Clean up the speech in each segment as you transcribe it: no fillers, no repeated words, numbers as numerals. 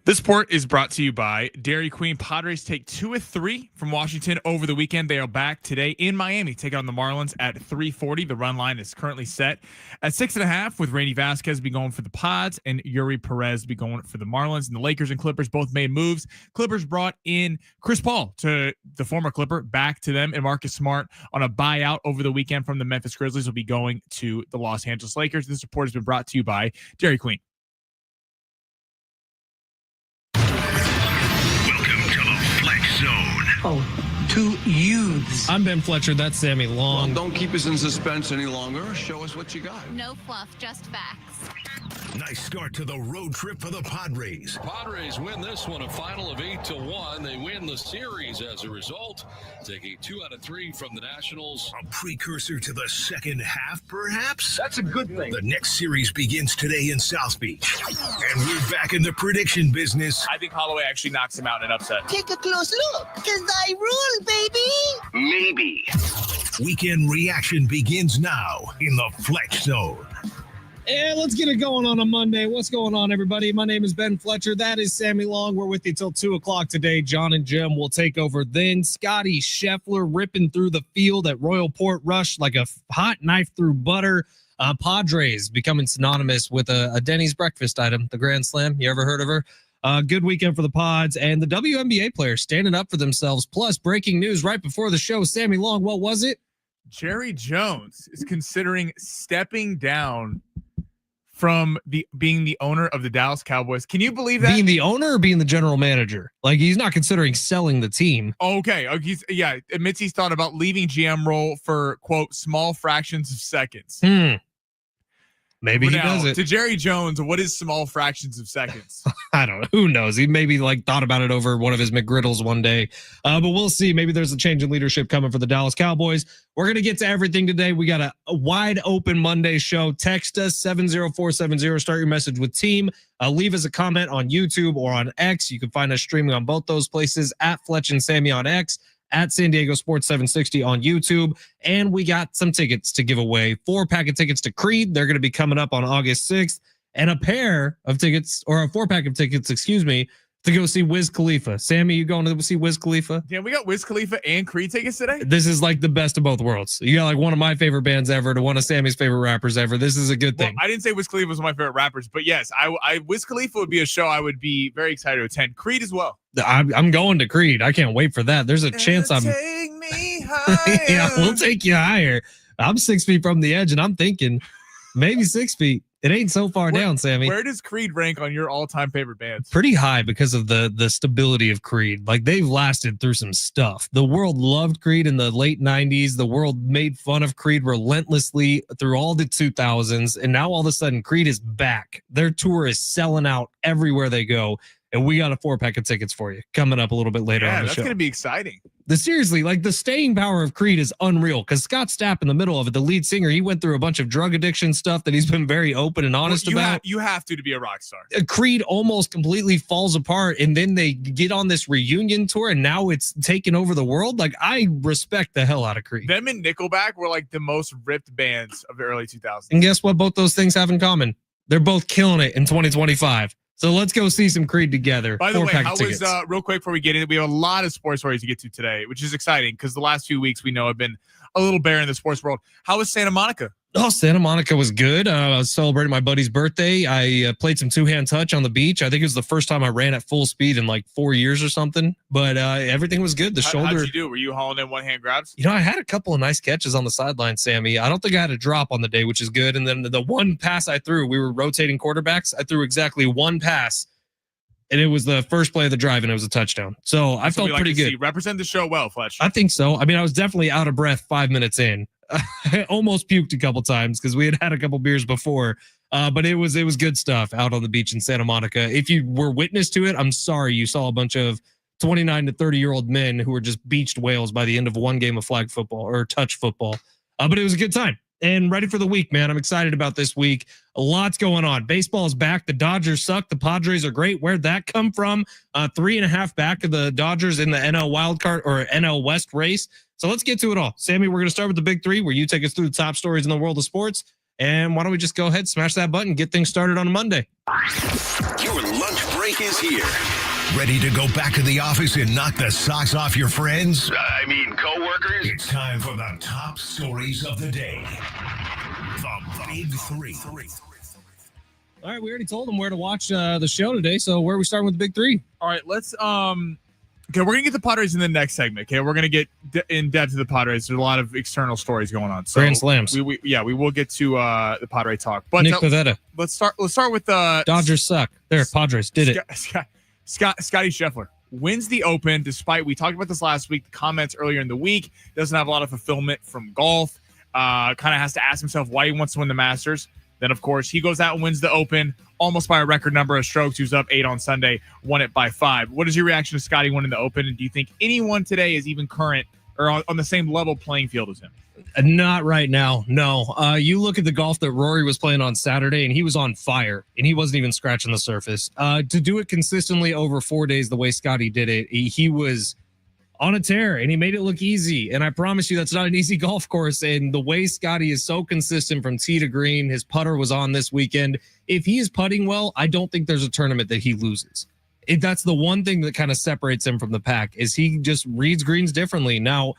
This sport is brought to you by Dairy Queen. Padres take 2 of 3 from Washington over the weekend. They are back today in Miami, take on the Marlins at 3:40. The run line is currently set at 6.5, with Randy Vasquez be going for the Pods and Yuri Perez be going for the Marlins. And the Lakers and Clippers both made moves. Clippers brought in Chris Paul, to the former Clipper, back to them, and Marcus Smart on a buyout over the weekend from the Memphis Grizzlies will be going to the Los Angeles Lakers. This report has been brought to you by Dairy Queen. Zone. Oh, two youths. I'm Ben Fletcher. That's Sammy Long. Well, don't keep us in suspense any longer. Show us what you got. No fluff, just facts. Nice start to the road trip for the Padres. Padres win this one, a final of 8-1. They win the series as a result, taking 2 out of 3 from the Nationals. A precursor to the second half, perhaps? That's a good thing. The next series begins today in South Beach. And we're back in the prediction business. I think Holloway actually knocks him out in an upset. Take a close look, because I rule, baby. Maybe. Weekend reaction begins now in the Fletch Zone. And let's get it going on a Monday. What's going on, everybody? My name is Ben Fletcher. That is Sammy Long. We're with you till 2 o'clock today. John and Jim will take over then. Scottie, Scheffler ripping through the field at Royal Port Rush like a hot knife through butter. Padres becoming synonymous with a Denny's breakfast item, the Grand Slam. You ever heard of her? Good weekend for the Pods, and the WNBA players standing up for themselves. Plus, breaking news right before the show. Sammy Long, what was it? Jerry Jones is considering stepping down from being the owner of the Dallas Cowboys. Can you believe that? Being the owner or being the general manager? Like, he's not considering selling the team. Okay. Admits he's thought about leaving GM role for, quote, small fractions of seconds. Maybe he does it. To Jerry Jones, what is small fractions of seconds? I don't know. Who knows? He maybe thought about it over one of his McGriddles one day. But we'll see. Maybe there's a change in leadership coming for the Dallas Cowboys. We're going to get to everything today. We got a wide open Monday show. Text us 70470. Start your message with team. Leave us a comment on YouTube or on X. You can find us streaming on both those places, at Fletch and Sammy on X, at San Diego Sports 760 on YouTube. And we got some tickets to give away. 4-pack of tickets to Creed. They're going to be coming up on August 6th. And a pair of tickets, or a 4-pack of tickets, to go see Wiz Khalifa. Sammy, you going to see Wiz Khalifa? Yeah, we got Wiz Khalifa and Creed tickets today. This is like the best of both worlds. You got like one of my favorite bands ever to one of Sammy's favorite rappers ever. This is a good thing. Well, I didn't say Wiz Khalifa was one of my favorite rappers, but yes, Wiz Khalifa would be a show I would be very excited to attend. Creed as well. I'm going to Creed. I can't wait for that. There's a chance I'm. Take me higher. Yeah, we'll take you higher. I'm 6 feet from the edge, and I'm thinking maybe 6 feet. It ain't so far down, Sammy. Where does Creed rank on your all-time favorite bands? Pretty high because of the stability of Creed. Like, they've lasted through some stuff. The world loved Creed in the late 90s. The world made fun of Creed relentlessly through all the 2000s. And now all of a sudden, Creed is back. Their tour is selling out everywhere they go. And we got a 4-pack of tickets for you coming up a little bit later on the show. That's going to be exciting. Seriously, like, the staying power of Creed is unreal, because Scott Stapp in the middle of it, the lead singer, he went through a bunch of drug addiction stuff that he's been very open and honest about. You have to be a rock star. Creed almost completely falls apart, and then they get on this reunion tour, and now it's taken over the world. Like, I respect the hell out of Creed. Them and Nickelback were like the most ripped bands of the early 2000s. And guess what both those things have in common? They're both killing it in 2025. So let's go see some Creed together. By the way, how was, real quick before we get in, we have a lot of sports stories to get to today, which is exciting because the last few weeks we know have been a little bare in the sports world. How was Santa Monica? Oh, Santa Monica was good. I was celebrating my buddy's birthday. I played some two-hand touch on the beach. I think it was the first time I ran at full speed in like 4 years or something. But everything was good. How'd you do? Were you hauling in one-hand grabs? You know, I had a couple of nice catches on the sideline, Sammy. I don't think I had a drop on the day, which is good. And then the one pass I threw, we were rotating quarterbacks. I threw exactly one pass. And it was the first play of the drive, and it was a touchdown. So I felt pretty good. Represent the show well, Fletch. I think so. I mean, I was definitely out of breath 5 minutes in. I almost puked a couple times because we had a couple beers before. But it was good stuff out on the beach in Santa Monica. If you were witness to it, I'm sorry you saw a bunch of 29 to 30-year-old men who were just beached whales by the end of one game of flag football or touch football. But it was a good time. And ready for the week, man. I'm excited about this week. A lot's going on. Baseball is back. The Dodgers suck. The Padres are great. Where'd that come from? 3.5 back of the Dodgers in the NL wildcard or NL West race. So let's get to it all. Sammy, we're going to start with the big three, where you take us through the top stories in the world of sports. And why don't we just go ahead, smash that button, get things started on a Monday. Your lunch break break is here. Ready to go back to the office and knock the socks off your friends? I mean, coworkers? It's time for the top stories of the day. The Big Three. All right, we already told them where to watch the show today, so where are we starting with the big three? All right, let's okay, we're gonna get the Padres in the next segment. Okay, we're gonna get in depth to the Padres. There's a lot of external stories going on. So Grand slams. We will get to the Padre talk. But Nick Pivetta. Let's start with Dodgers suck. There, Padres did it. Scottie Scheffler wins the Open despite, we talked about this last week, the comments earlier in the week, doesn't have a lot of fulfillment from golf. Kind of has to ask himself why he wants to win the Masters. Then, of course, he goes out and wins the Open almost by a record number of strokes. He was up 8 on Sunday, won it by 5. What is your reaction to Scottie winning the Open? And do you think anyone today is even current or on the same level playing field as him? Not right now, no. You look at the golf that Rory was playing on Saturday, and he was on fire, and he wasn't even scratching the surface. To do it consistently over 4 days the way Scottie did it, he was on a tear, and he made it look easy. And I promise you that's not an easy golf course. And the way Scottie is so consistent from tee to green, his putter was on this weekend. If he is putting well, I don't think there's a tournament that he loses. That's the one thing that kind of separates him from the pack, is he just reads greens differently. Now,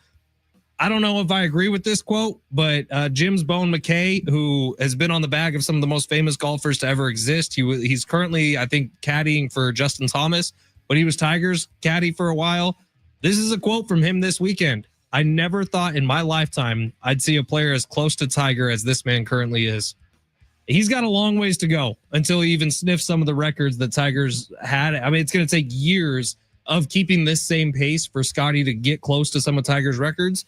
I don't know if I agree with this quote, but Jim's Bone McKay, who has been on the bag of some of the most famous golfers to ever exist, he's currently, I think, caddying for Justin Thomas, but he was Tiger's caddy for a while. This is a quote from him this weekend. I never thought in my lifetime I'd see a player as close to Tiger as this man currently is. He's got a long ways to go until he even sniffs some of the records that Tiger's had. I mean, it's going to take years of keeping this same pace for Scottie to get close to some of Tiger's records.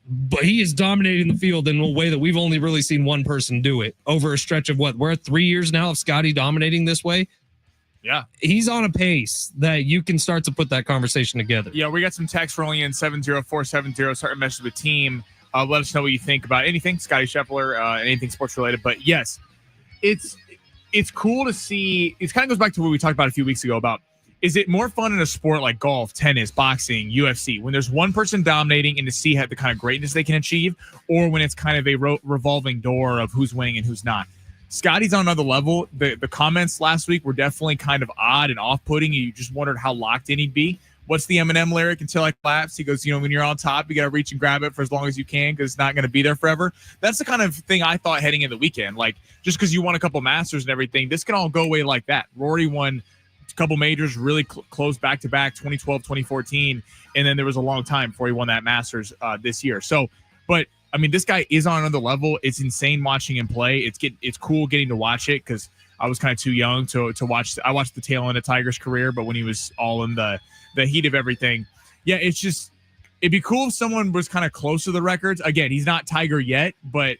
But he is dominating the field in a way that we've only really seen one person do it over a stretch of we're at 3 years now of Scottie dominating this way. Yeah. He's on a pace that you can start to put that conversation together. Yeah, we got some text rolling in 70470. Start a message with the team. Let us know what you think about anything, Scottie Scheffler, anything sports related. But yes, it's cool to see. It kind of goes back to what we talked about a few weeks ago about, is it more fun in a sport like golf, tennis, boxing, UFC, when there's one person dominating and to see the kind of greatness they can achieve, or when it's kind of a revolving door of who's winning and who's not? Scottie's on another level. The comments last week were definitely kind of odd and off-putting. You just wondered how locked in he'd be. What's the Eminem lyric? Until I collapse. He goes, when you're on top, you got to reach and grab it for as long as you can because it's not going to be there forever. That's the kind of thing I thought heading into the weekend. Like, just because you won a couple Masters and everything, this can all go away like that. Rory won a couple majors, really close back-to-back, 2012, 2014, and then there was a long time before he won that Masters this year. So, but I mean, this guy is on another level. It's insane watching him play. It's cool getting to watch it because I was kind of too young to watch. I watched the tail end of Tiger's career, but when he was all in the heat of everything, yeah, it'd be cool if someone was kind of close to the records. Again, he's not Tiger yet, but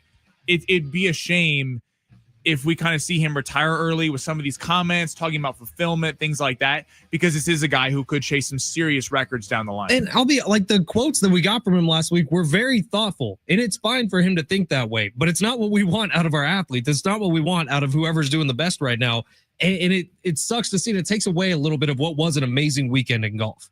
it'd be a shame if we kind of see him retire early with some of these comments, talking about fulfillment, things like that, because this is a guy who could chase some serious records down the line. And I'll be like, the quotes that we got from him last week were very thoughtful, and it's fine for him to think that way, but it's not what we want out of our athletes. It's not what we want out of whoever's doing the best right now. And it sucks to see it. It takes away a little bit of what was an amazing weekend in golf.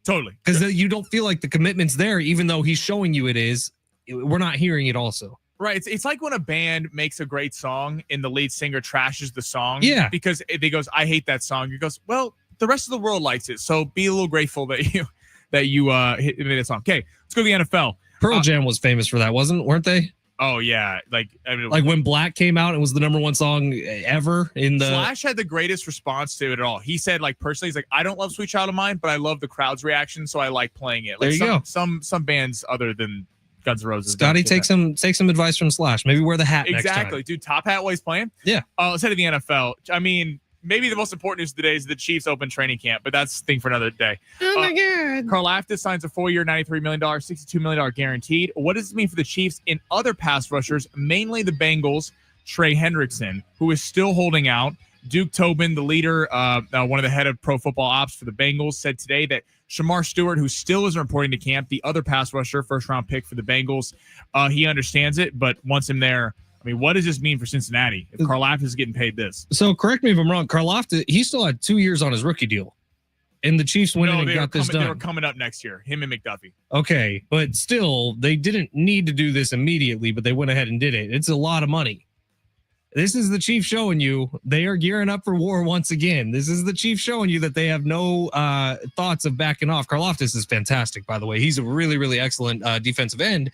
Totally. Because you don't feel like the commitment's there, even though he's showing you it is. We're not hearing it also. Right. It's like when a band makes a great song and the lead singer trashes the song. Yeah. Because they goes, I hate that song. He goes, well, the rest of the world likes it. So be a little grateful that you made a song. Okay, let's go to the NFL. Pearl Jam was famous for that, weren't they? Oh, yeah. Like when Black came out, it was the number one song ever in the... Slash had the greatest response to it all. He said, personally, he's like, I don't love Sweet Child of Mine, but I love the crowd's reaction, so I like playing it. There you go. Some bands other than Guns N' Roses. Scottie, take some advice from Slash. Maybe wear the hat next time. Exactly. Dude, top hat while he's playing. Yeah. Let's head to the NFL. I mean, maybe the most important news today is the Chiefs open training camp, but that's a thing for another day. Oh, my God. Karlaftis signs a 4-year, $93 million, $62 million guaranteed. What does this mean for the Chiefs and other pass rushers, mainly the Bengals? Trey Hendrickson, who is still holding out. Duke Tobin, the leader, one of the head of pro football ops for the Bengals, said today that Shamar Stewart, who still isn't reporting to camp, the other pass rusher, first-round pick for the Bengals, he understands it, but wants him there. I mean, what does this mean for Cincinnati if Karlaftis is getting paid this? So correct me if I'm wrong. Karlaftis, he still had 2 years on his rookie deal, and the Chiefs went in and got this done. They were coming up next year, him and McDuffie. Okay, but still, they didn't need to do this immediately, but they went ahead and did it. It's a lot of money. This is the Chief showing you they are gearing up for war once again. This is the Chief showing you that they have no thoughts of backing off. Karlaftis is fantastic, by the way. He's a really, really excellent defensive end.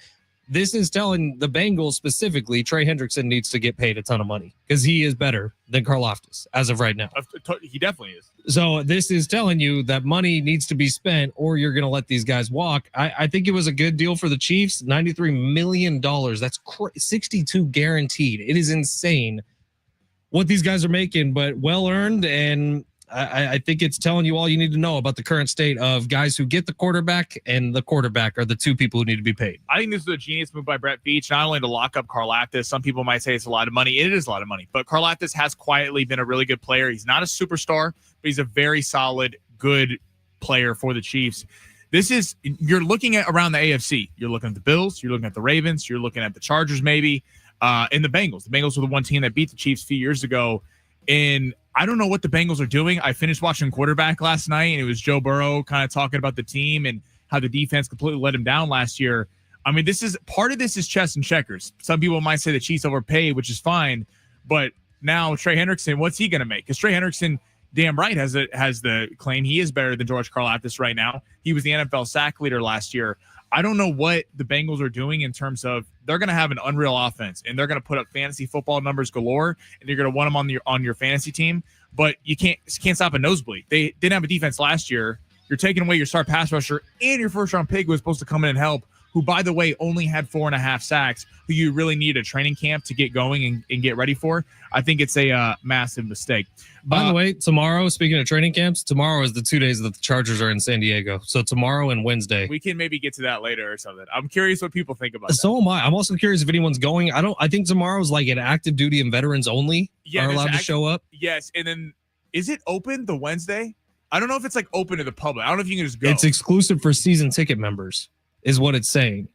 This is telling the Bengals specifically, Trey Hendrickson needs to get paid a ton of money because he is better than Karlaftis as of right now. He definitely is. So this is telling you that money needs to be spent or you're going to let these guys walk. I think it was a good deal for the Chiefs. $93 million. That's 62 guaranteed. It is insane what these guys are making, but well earned. And I think it's telling you all you need to know about the current state of guys who get the quarterback and the quarterback are the two people who need to be paid. I think this is a genius move by Brett Veach, not only to lock up Karlaftis. Some people might say it's a lot of money. It is a lot of money, but Karlaftis has quietly been a really good player. He's not a superstar, but he's a very solid, good player for the Chiefs. You're looking at around the AFC. You're looking at the Bills. You're looking at the Ravens. You're looking at the Chargers maybe, and the Bengals. The Bengals were the one team that beat the Chiefs a few years ago. And I don't know what the Bengals are doing. I finished watching quarterback last night, and it was Joe Burrow kind of talking about the team and how the defense completely let him down last year. I mean, part of this is chess and checkers. Some people might say the Chiefs overpaid, which is fine. But now Trey Hendrickson, what's he going to make? Because Trey Hendrickson, damn right, has the claim he is better than George Karlaftis right now. He was the NFL sack leader last year. I don't know what the Bengals are doing in terms of they're going to have an unreal offense and they're going to put up fantasy football numbers galore and you're going to want them on your fantasy team, but you can't stop a nosebleed. They didn't have a defense last year. You're taking away your star pass rusher and your first round pick who was supposed to come in and help, who, by the way, only had 4.5 sacks, who you really need a training camp to get going and get ready for. I think it's a massive mistake. By the way, tomorrow, speaking of training camps, tomorrow is the 2 days that the Chargers are in San Diego. So tomorrow and Wednesday. We can maybe get to that later or something. I'm curious what people think about that. So am I. I'm also curious if anyone's going. I think tomorrow's like an active duty and veterans only are allowed to show up. Yes. And then is it open the Wednesday? I don't know if it's like open to the public. I don't know if you can just go. It's exclusive for season ticket members is what it's saying.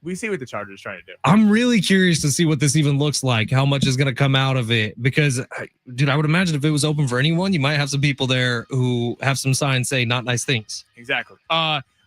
We see what the Chargers are trying to do. I'm really curious to see what this even looks like, how much is going to come out of it. Because, dude, I would imagine if it was open for anyone, you might have some people there who have some signs say not nice things. Exactly.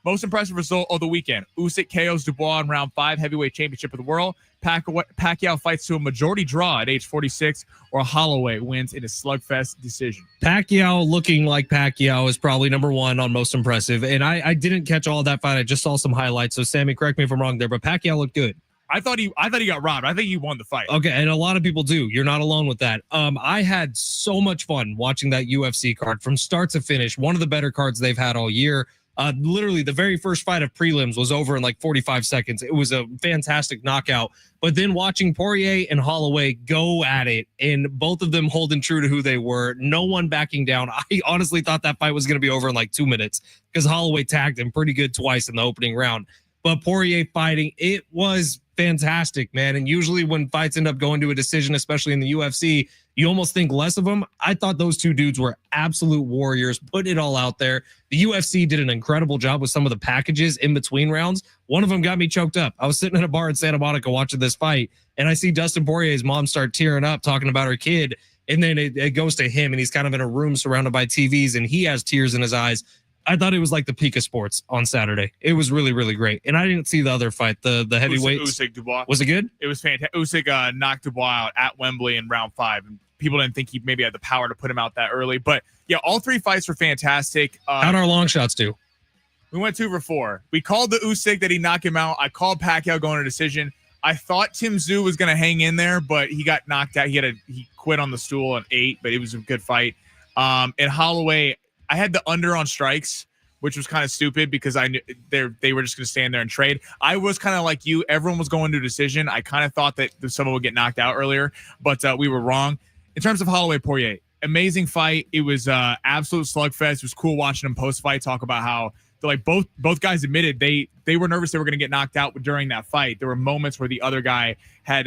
Most impressive result of the weekend. Usyk KOs Dubois in round 5, heavyweight championship of the world. Pacquiao fights to a majority draw at age 46, or Holloway wins in a slugfest decision. Pacquiao looking like Pacquiao is probably number one on most impressive. And I didn't catch all of that fight. I just saw some highlights. So, Sammy, correct me if I'm wrong there, but Pacquiao looked good. I thought he got robbed. I think he won the fight. Okay, and a lot of people do. You're not alone with that. I had so much fun watching that UFC card from start to finish. One of the better cards they've had all year. Literally, the very first fight of prelims was over in like 45 seconds. It was a fantastic knockout. But then watching Poirier and Holloway go at it, and both of them holding true to who they were, no one backing down. I honestly thought that fight was going to be over in like 2 minutes because Holloway tagged him pretty good twice in the opening round. But Poirier fighting, it was fantastic, man. And usually when fights end up going to a decision, especially in the UFC, you almost think less of them. I thought those two dudes were absolute warriors, put it all out there. The UFC did an incredible job with some of the packages in between rounds. One of them got me choked up. I was sitting at a bar in Santa Monica watching this fight, and I see Dustin Poirier's mom start tearing up talking about her kid. And then it goes to him, and he's kind of in a room surrounded by TVs, and he has tears in his eyes. I thought it was like the peak of sports on Saturday. It was really, really great. And I didn't see the other fight, the heavyweights. Usyk Dubois. Was it good? It was fantastic. Usyk knocked Dubois out at Wembley in round 5. And people didn't think he maybe had the power to put him out that early. But, yeah, all 3 fights were fantastic. How'd our long shots do? We went 2 for 4. We called the Usyk that he knocked him out. I called Pacquiao going to decision. I thought Tim Tszyu was going to hang in there, but he got knocked out. He quit on the stool at 8, but it was a good fight. And Holloway, I had the under on strikes, which was kind of stupid because I knew they were just going to stand there and trade. I was kind of like you. Everyone was going to a decision. I kind of thought that someone would get knocked out earlier, but we were wrong. In terms of Holloway Poirier, amazing fight. It was absolute slugfest. It was cool watching them post-fight talk about how like both guys admitted they were nervous they were going to get knocked out during that fight. There were moments where the other guy had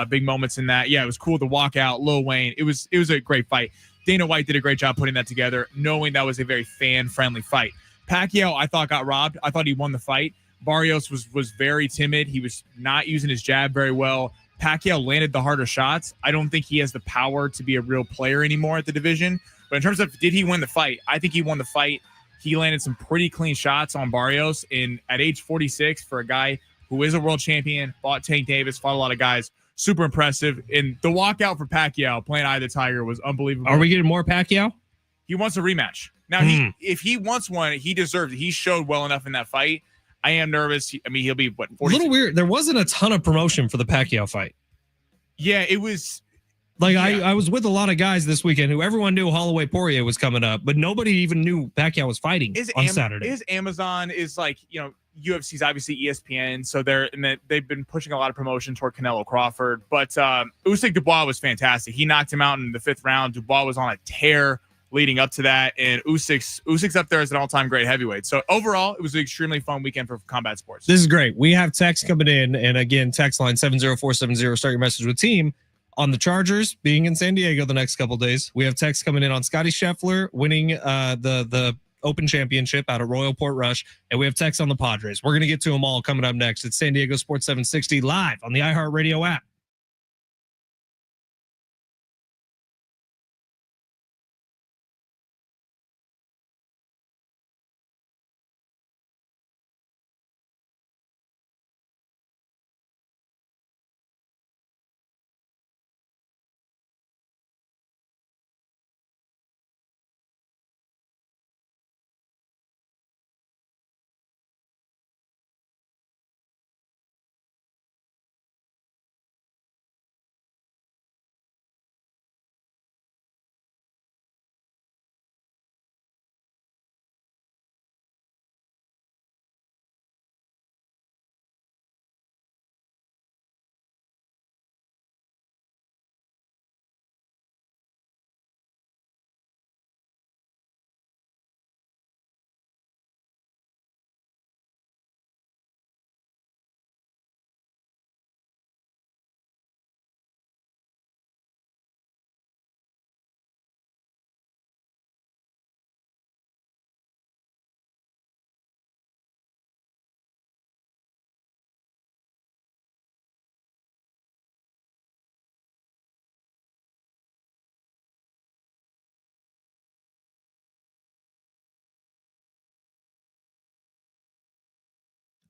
big moments in that. Yeah, it was cool to walk out. Lil Wayne. It was a great fight. Dana White did a great job putting that together, knowing that was a very fan-friendly fight. Pacquiao, I thought, got robbed. I thought he won the fight. Barrios was very timid. He was not using his jab very well. Pacquiao landed the harder shots. I don't think he has the power to be a real player anymore at the division. But in terms of did he win the fight, I think he won the fight. He landed some pretty clean shots on Barrios. And at age 46, for a guy who is a world champion, fought Tank Davis, fought a lot of guys, super impressive. And the walkout for Pacquiao playing Eye of the Tiger was unbelievable. Are we getting more Pacquiao? He wants a rematch. Now, if he wants one, he deserves it. He showed well enough in that fight. I am nervous. I mean, he'll be, what, 40? A little weird. There wasn't a ton of promotion for the Pacquiao fight. Yeah, it was. Like, I was with a lot of guys this weekend who everyone knew Holloway Poirier was coming up, but nobody even knew Pacquiao was fighting on Saturday. Amazon is like, UFC's obviously ESPN, so they've been pushing a lot of promotion toward Canelo Crawford. But Usyk Dubois was fantastic. He knocked him out in the 5th round. Dubois was on a tear leading up to that, and Usyk's up there as an all-time great heavyweight. So overall, it was an extremely fun weekend for combat sports. This is great. We have text coming in, and again, text line 70470. Start your message with team. On the Chargers being in San Diego the next couple of days, we have text coming in on Scottie Scheffler winning the Open Championship out at Royal Port Rush, and we have text on the Padres. We're going to get to them all coming up next. It's San Diego Sports 760 live on the iHeartRadio app.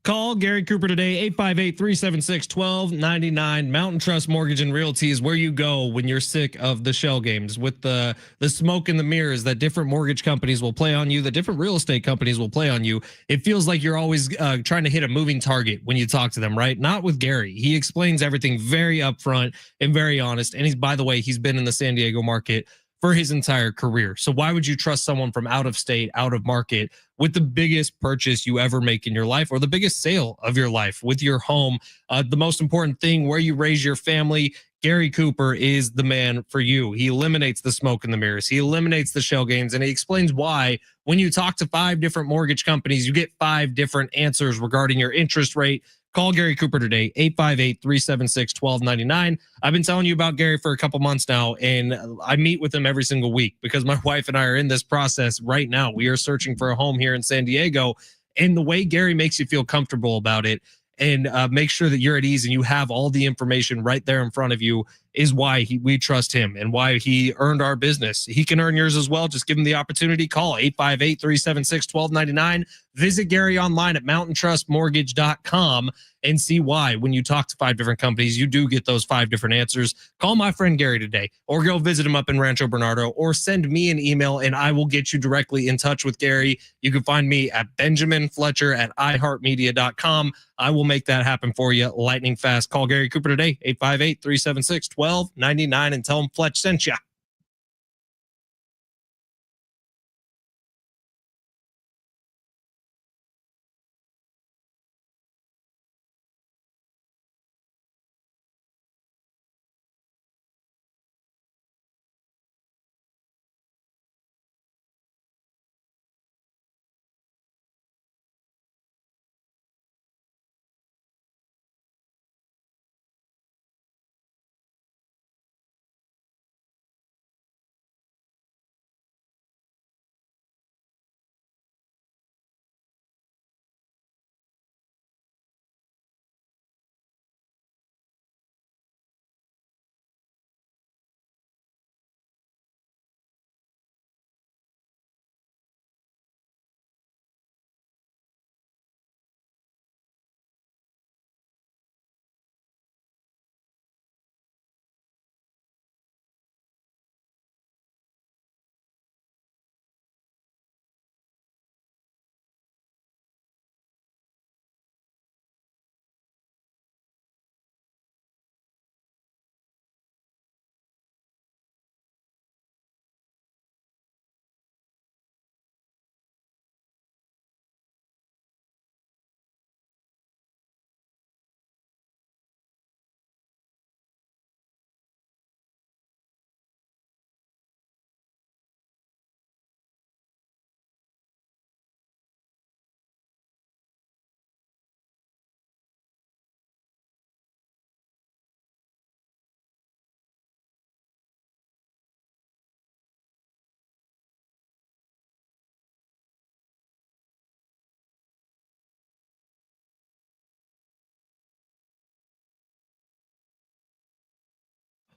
Call Gary Cooper today, 858-376-1299. Mountain Trust Mortgage and Realty is where you go when you're sick of the shell games with the smoke and the mirrors that different mortgage companies will play on you, that different real estate companies will play on you. It feels like you're always trying to hit a moving target when you talk to them, right? Not with Gary. He explains everything very upfront and very honest. And by the way, he's been in the San Diego market for his entire career. So why would you trust someone from out of state, out of market with the biggest purchase you ever make in your life or the biggest sale of your life with your home? The most important thing, where you raise your family. Gary Cooper is the man for you. He eliminates the smoke and the mirrors. He eliminates the shell games, and he explains why when you talk to 5 different mortgage companies, you get 5 different answers regarding your interest rate. Call Gary Cooper today, 858-376-1299. I've been telling you about Gary for a couple months now, and I meet with him every single week because my wife and I are in this process right now. We are searching for a home here in San Diego, and the way Gary makes you feel comfortable about it and make sure that you're at ease and you have all the information right there in front of you is why we trust him and why he earned our business. He can earn yours as well. Just give him the opportunity. Call 858-376-1299. Visit Gary online at mountaintrustmortgage.com and see why when you talk to 5 different companies, you do get those 5 different answers. Call my friend Gary today or go visit him up in Rancho Bernardo or send me an email and I will get you directly in touch with Gary. You can find me at benjaminfletcher@iheartmedia.com. I will make that happen for you lightning fast. Call Gary Cooper today, 858-376-1299 and tell him Fletch sent you.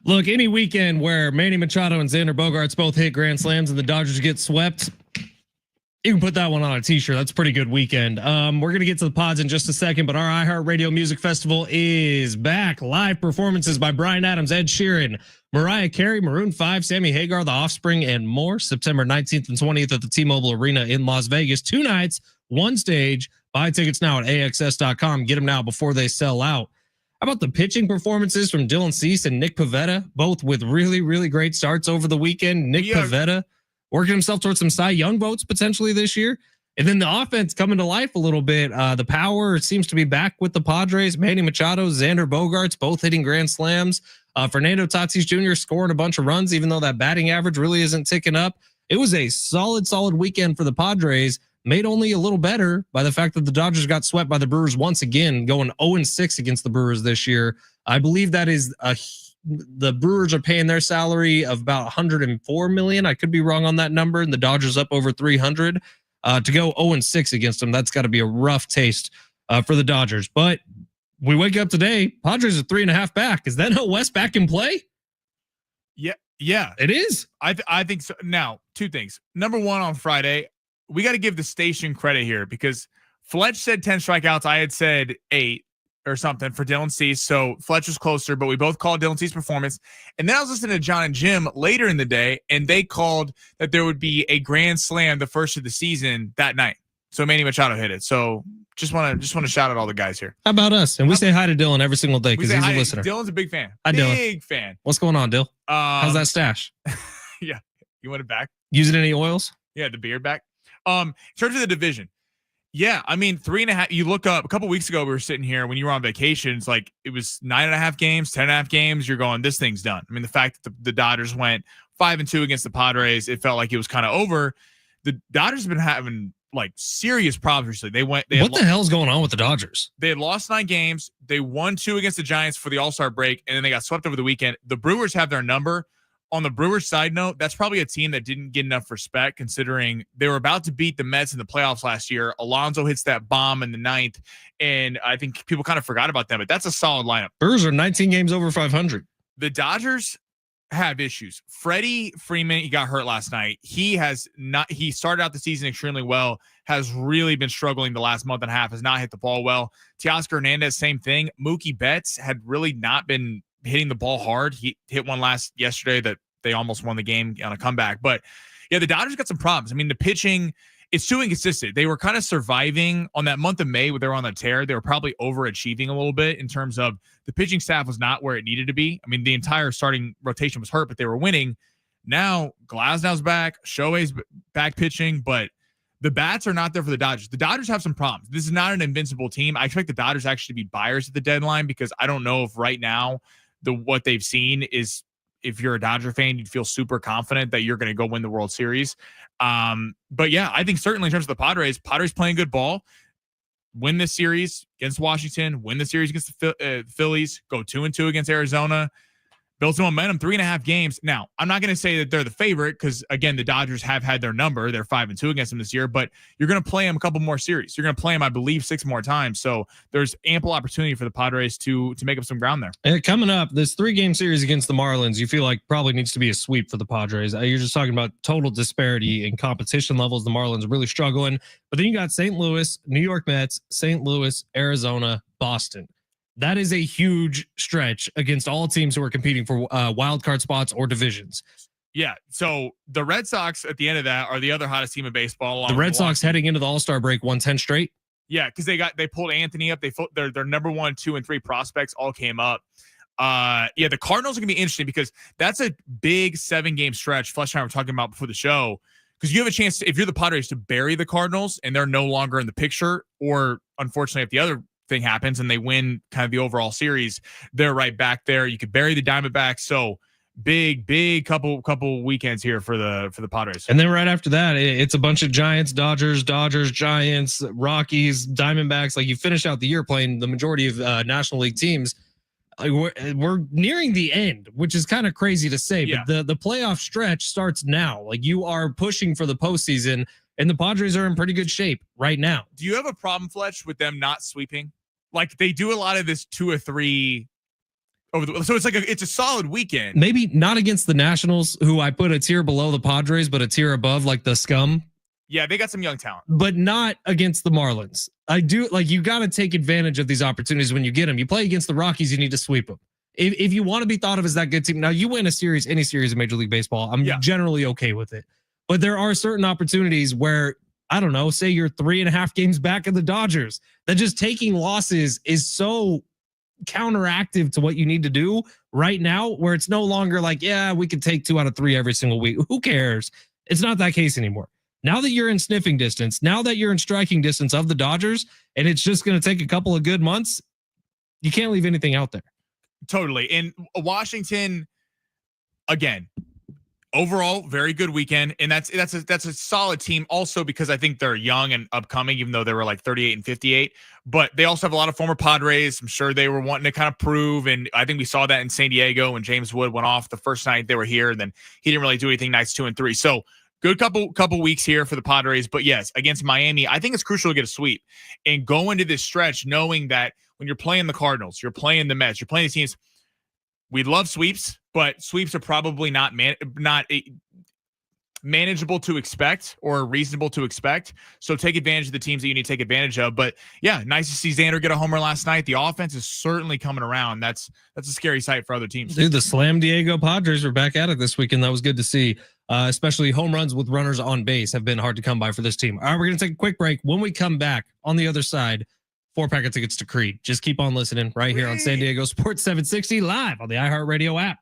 Look, any weekend where Manny Machado and Xander Bogaerts both hit grand slams and the Dodgers get swept, you can put that one on a t-shirt. That's a pretty good weekend. We're going to get to the pods in just a second, but our iHeartRadio Music Festival is back. Live performances by Bryan Adams, Ed Sheeran, Mariah Carey, Maroon 5, Sammy Hagar, The Offspring, and more. September 19th and 20th at the T-Mobile Arena in Las Vegas. 2 nights, 1 stage. Buy tickets now at AXS.com. Get them now before they sell out. How about the pitching performances from Dylan Cease and Nick Pivetta, both with really, really great starts over the weekend? Nick Pivetta working himself towards some Cy Young votes potentially this year. And then the offense coming to life a little bit. The power seems to be back with the Padres. Manny Machado, Xander Bogaerts, both hitting grand slams. Fernando Tatis Jr. scoring a bunch of runs, even though that batting average really isn't ticking up. It was a solid weekend for the Padres, made only a little better by the fact that the Dodgers got swept by the Brewers once again, going 0-6 against the Brewers this year. I believe that is the Brewers are paying their salary of about $104 million. I could be wrong on that number. And the Dodgers up over 300 to go 0-6 against them. That's got to be a rough taste for the Dodgers. But we wake up today, Padres are 3.5 back. Is that NL West back in play? Yeah, it is. I think so. Now, 2 things. Number one, on Friday, we got to give the station credit here because Fletch said 10 strikeouts. I had said 8 or something for Dylan Cease. So Fletch was closer, but we both called Dylan Cease's performance. And then I was listening to John and Jim later in the day, and they called that there would be a grand slam the first of the season that night. So Manny Machado hit it. So just want to shout out all the guys here. How about us? And we say hi to Dylan every single day because he's a listener. Dylan's a big fan. Hi, Dylan. Big fan. What's going on, Dill? How's that stash? Yeah. You want it back? Using any oils? Yeah, the beard back. In terms of the division, yeah, I mean 3.5. You look up a couple weeks ago, we were sitting here when you were on vacations, like it was 9.5 games, 10.5 games. You're going, this thing's done. I mean, the fact that the Dodgers went 5-2 against the Padres, it felt like it was kind of over. The Dodgers have been having like serious problems recently. What the hell's going on with the Dodgers? They had lost 9 games. They won 2 against the Giants for the All-Star break, and then they got swept over the weekend. The Brewers have their number. On the Brewers side note, that's probably a team that didn't get enough respect considering they were about to beat the Mets in the playoffs last year. Alonso hits that bomb in the 9th, and I think people kind of forgot about them, but that's a solid lineup. Brewers are 19 games over 500. The Dodgers have issues. Freddie Freeman, he got hurt last night. He started out the season extremely well, has really been struggling the last month and a half, has not hit the ball well. Teoscar Hernandez, same thing. Mookie Betts had really not been hitting the ball hard. He hit one yesterday that they almost won the game on a comeback. But yeah, the Dodgers got some problems. I mean, the pitching, it's too inconsistent. They were kind of surviving on that month of May where they were on the tear. They were probably overachieving a little bit in terms of the pitching staff was not where it needed to be. I mean, the entire starting rotation was hurt, but they were winning. Now Glasnow's back, Shohei's back pitching, but the bats are not there for the Dodgers. The Dodgers have some problems. This is not an invincible team. I expect the Dodgers actually to be buyers at the deadline because I don't know if right now what they've seen is, if you're a Dodger fan, you'd feel super confident that you're going to go win the World Series. But yeah, I think certainly in terms of the Padres playing good ball, win this series against Washington, win the series against the Phillies, go 2-2 against Arizona, build some momentum, 3.5 games. Now, I'm not going to say that they're the favorite because, again, the Dodgers have had their number. They're 5-2 against them this year, but you're going to play them a couple more series. You're going to play them, I believe, 6 more times. So there's ample opportunity for the Padres to make up some ground there. And coming up, this 3-game series against the Marlins, you feel like probably needs to be a sweep for the Padres. You're just talking about total disparity in competition levels. The Marlins are really struggling. But then you got St. Louis, New York Mets, St. Louis, Arizona, Boston. That is a huge stretch against all teams who are competing for wild card spots or divisions. Yeah. So the Red Sox at the end of that are the other hottest team in baseball. The Red Sox heading into the All-Star break won 10 straight. Yeah, because they pulled Anthony up. Their number 1, 2, and 3 prospects all came up. Yeah, the Cardinals are gonna be interesting because that's a big 7-game stretch. Fletch and I were talking about before the show because you have a chance to, if you're the Padres, to bury the Cardinals and they're no longer in the picture, or unfortunately, if the other thing happens and they win kind of the overall series, they're right back there. You could bury the Diamondbacks. So big couple weekends here for the Padres. And then right after that, it's a bunch of Giants, Dodgers, Giants, Rockies, Diamondbacks. Like you finish out the year playing the majority of National League teams. We're nearing the end, which is kind of crazy to say, yeah. But the playoff stretch starts now. Like you are pushing for the postseason, and the Padres are in pretty good shape right now. Do you have a problem, Fletch, with them not sweeping? Like they do a lot of this 2 or 3 So it's a solid weekend. Maybe not against the Nationals, who I put a tier below the Padres, but a tier above, like the scum. Yeah, they got some young talent. But not against the Marlins. I do, like, you got to take advantage of these opportunities when you get them. You play against the Rockies, you need to sweep them. If you want to be thought of as that good team, now you win a series, any series of Major League Baseball, I'm generally okay with it. But there are certain opportunities where, I don't know, say you're 3.5 games back of the Dodgers, that just taking losses is so counteractive to what you need to do right now, where it's no longer like, yeah, we could take 2 out of 3 every single week. Who cares? It's not that case anymore. Now that you're in sniffing distance, now that you're in striking distance of the Dodgers, and it's just going to take a couple of good months, you can't leave anything out there. Totally. And Washington, again, overall, very good weekend. And that's a solid team also, because I think they're young and upcoming, even though they were like 38 and 58. But they also have a lot of former Padres. I'm sure they were wanting to kind of prove. And I think we saw that in San Diego when James Wood went off the first night they were here. And then he didn't really do anything nights 2 and 3. So good couple weeks here for the Padres. But yes, against Miami, I think it's crucial to get a sweep and go into this stretch knowing that when you're playing the Cardinals, you're playing the Mets, you're playing the teams. We love sweeps, but sweeps are probably not manageable to expect or reasonable to expect. So take advantage of the teams that you need to take advantage of. But yeah, nice to see Xander get a homer last night. The offense is certainly coming around. That's a scary sight for other teams. Dude, the Slam Diego Padres were back at it this weekend. That was good to see. Especially home runs with runners on base have been hard to come by for this team. All right, we're going to take a quick break. When we come back on the other side, 4-pack of tickets to Creed. Just keep on listening right here on San Diego Sports 760 live on the iHeartRadio app.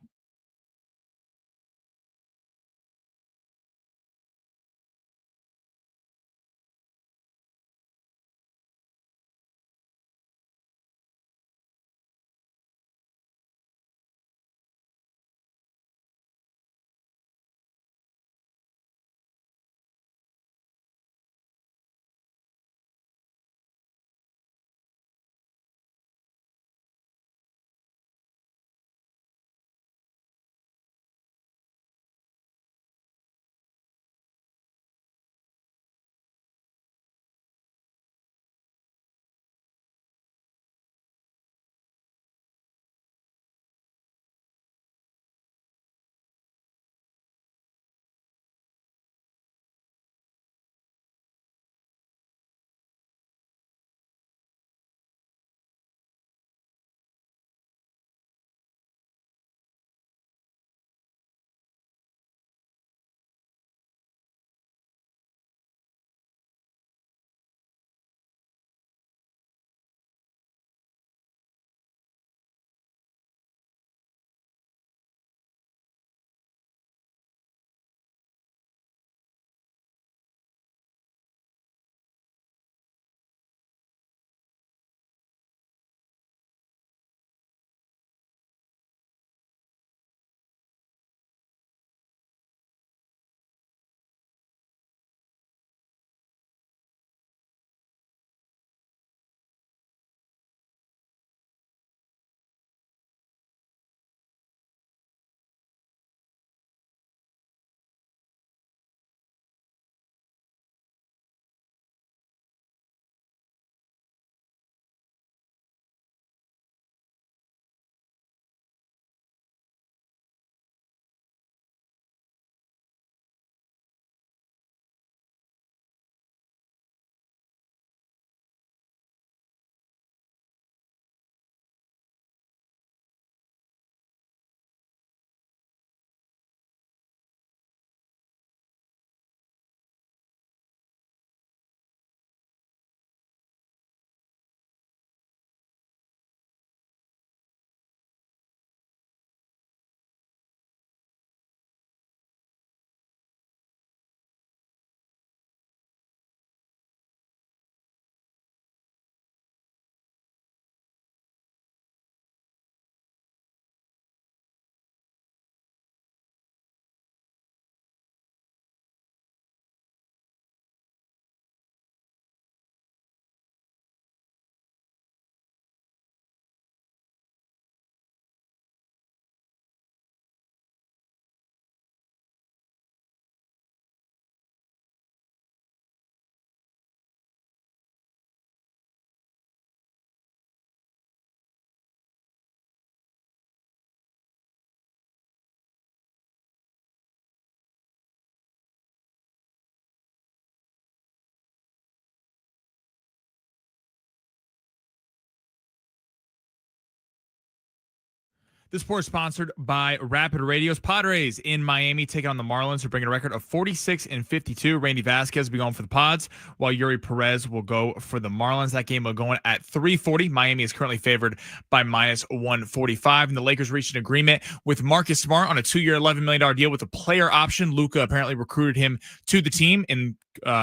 This sport is sponsored by Rapid Radio's Padres in Miami taking on the Marlins, who bring a record of 46-52. Randy Vasquez will be going for the Pods, while Yuri Perez will go for the Marlins. That game will go in at 340. Miami is currently favored by -145. And the Lakers reached an agreement with Marcus Smart on a 2-year, $11 million deal with a player option. Luka apparently recruited him to the team, and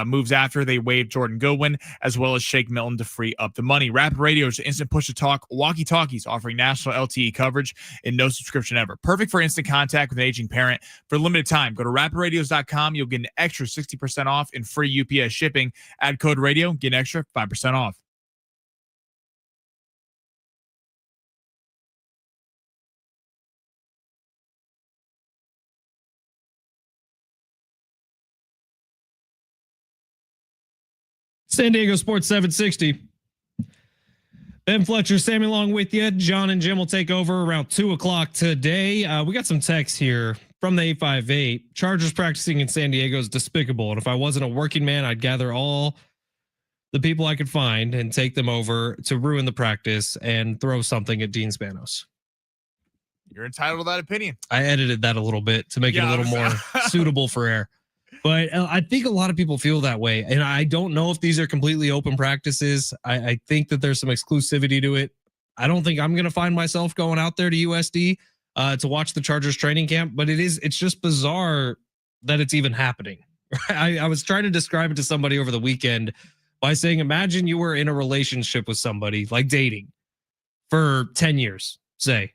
moves after they waived Jordan Goodwin as well as Shake Milton to free up the money. Rapid Radio's instant push-to-talk walkie-talkies offering national LTE coverage and no subscription ever. Perfect for instant contact with an aging parent. For a limited time, go to rapidradios.com. You'll get an extra 60% off and free UPS shipping. Add code radio, get an extra 5% off. San Diego Sports 760. Ben Fletcher, Sammy Long with you. John and Jim will take over around 2 o'clock today. We got some texts here from the 858. Chargers practicing in San Diego is despicable. And if I wasn't a working man, I'd gather all the people I could find and take them over to ruin the practice and throw something at Dean Spanos. You're entitled to that opinion. I edited that a little bit to make it a little more suitable for air. But I think a lot of people feel that way. And I don't know if these are completely open practices. I think that there's some exclusivity to it. I don't think I'm going to find myself going out there to USD to watch the Chargers training camp, but it's just bizarre that it's even happening. I was trying to describe it to somebody over the weekend by saying, imagine you were in a relationship with somebody, like dating, for 10 years, say,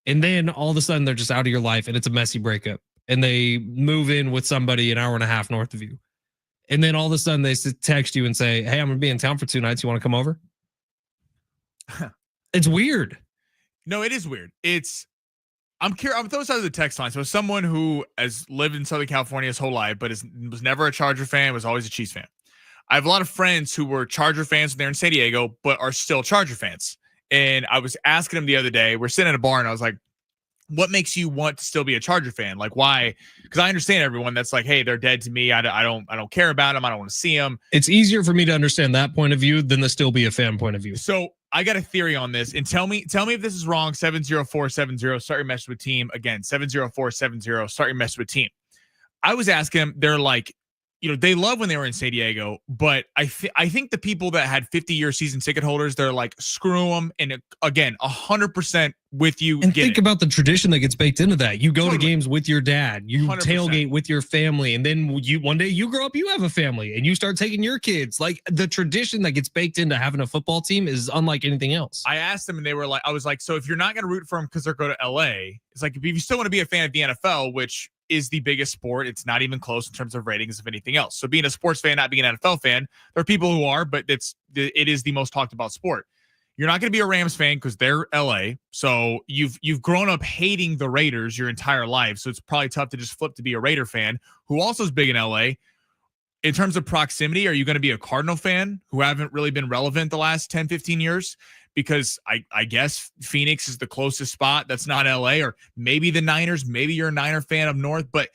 and then all of a sudden they're just out of your life and it's a messy breakup. And they move in with somebody an hour and a half north of you. And then all of a sudden they text you and say, hey, I'm going to be in town for 2 nights. You want to come over? It's weird. No, it is weird. I'm curious. I'm throwing side of the text line. So someone who has lived in Southern California his whole life, but was never a Charger fan, was always a Chiefs fan. I have a lot of friends who were Charger fans when they're in San Diego, but are still Charger fans. And I was asking them the other day, we're sitting at a bar and I was like, what makes you want to still be a Charger fan? Like, why? Because I understand everyone that's like, hey, they're dead to me. I don't care about them. I don't want to see them. It's easier for me to understand that point of view than the still be a fan point of view. So I got a theory on this, and tell me if this is wrong. 70470. Start your message with team again. 70470. Start your message with team. I was asking them. They're like, they love when they were in San Diego, but I think the people that had 50-year season ticket holders, they're like, screw them. And again, 100% with you. And think about the tradition that gets baked into that. You go Totally. to games with your dad, you 100%. tailgate with your family, and then one day you grow up, you have a family, and you start taking your kids. Like, the tradition that gets baked into having a football team is unlike anything else. I asked them, and they were like, I was like, so if you're not going to root for them because they're going to LA, it's like, if you still want to be a fan of the NFL, which is the biggest sport, it's not even close in terms of ratings of anything else. So being a sports fan, not being an NFL fan, there are people who are, but it is the most talked about sport. You're not going to be a Rams fan because they're LA. So you've grown up hating the Raiders your entire life. So it's probably tough to just flip to be a Raider fan who also is big in LA. In terms of proximity, are you going to be a Cardinal fan who haven't really been relevant the last 10, 15 years? Because I guess Phoenix is the closest spot that's not LA, or maybe the Niners. Maybe you're a Niner fan up north, but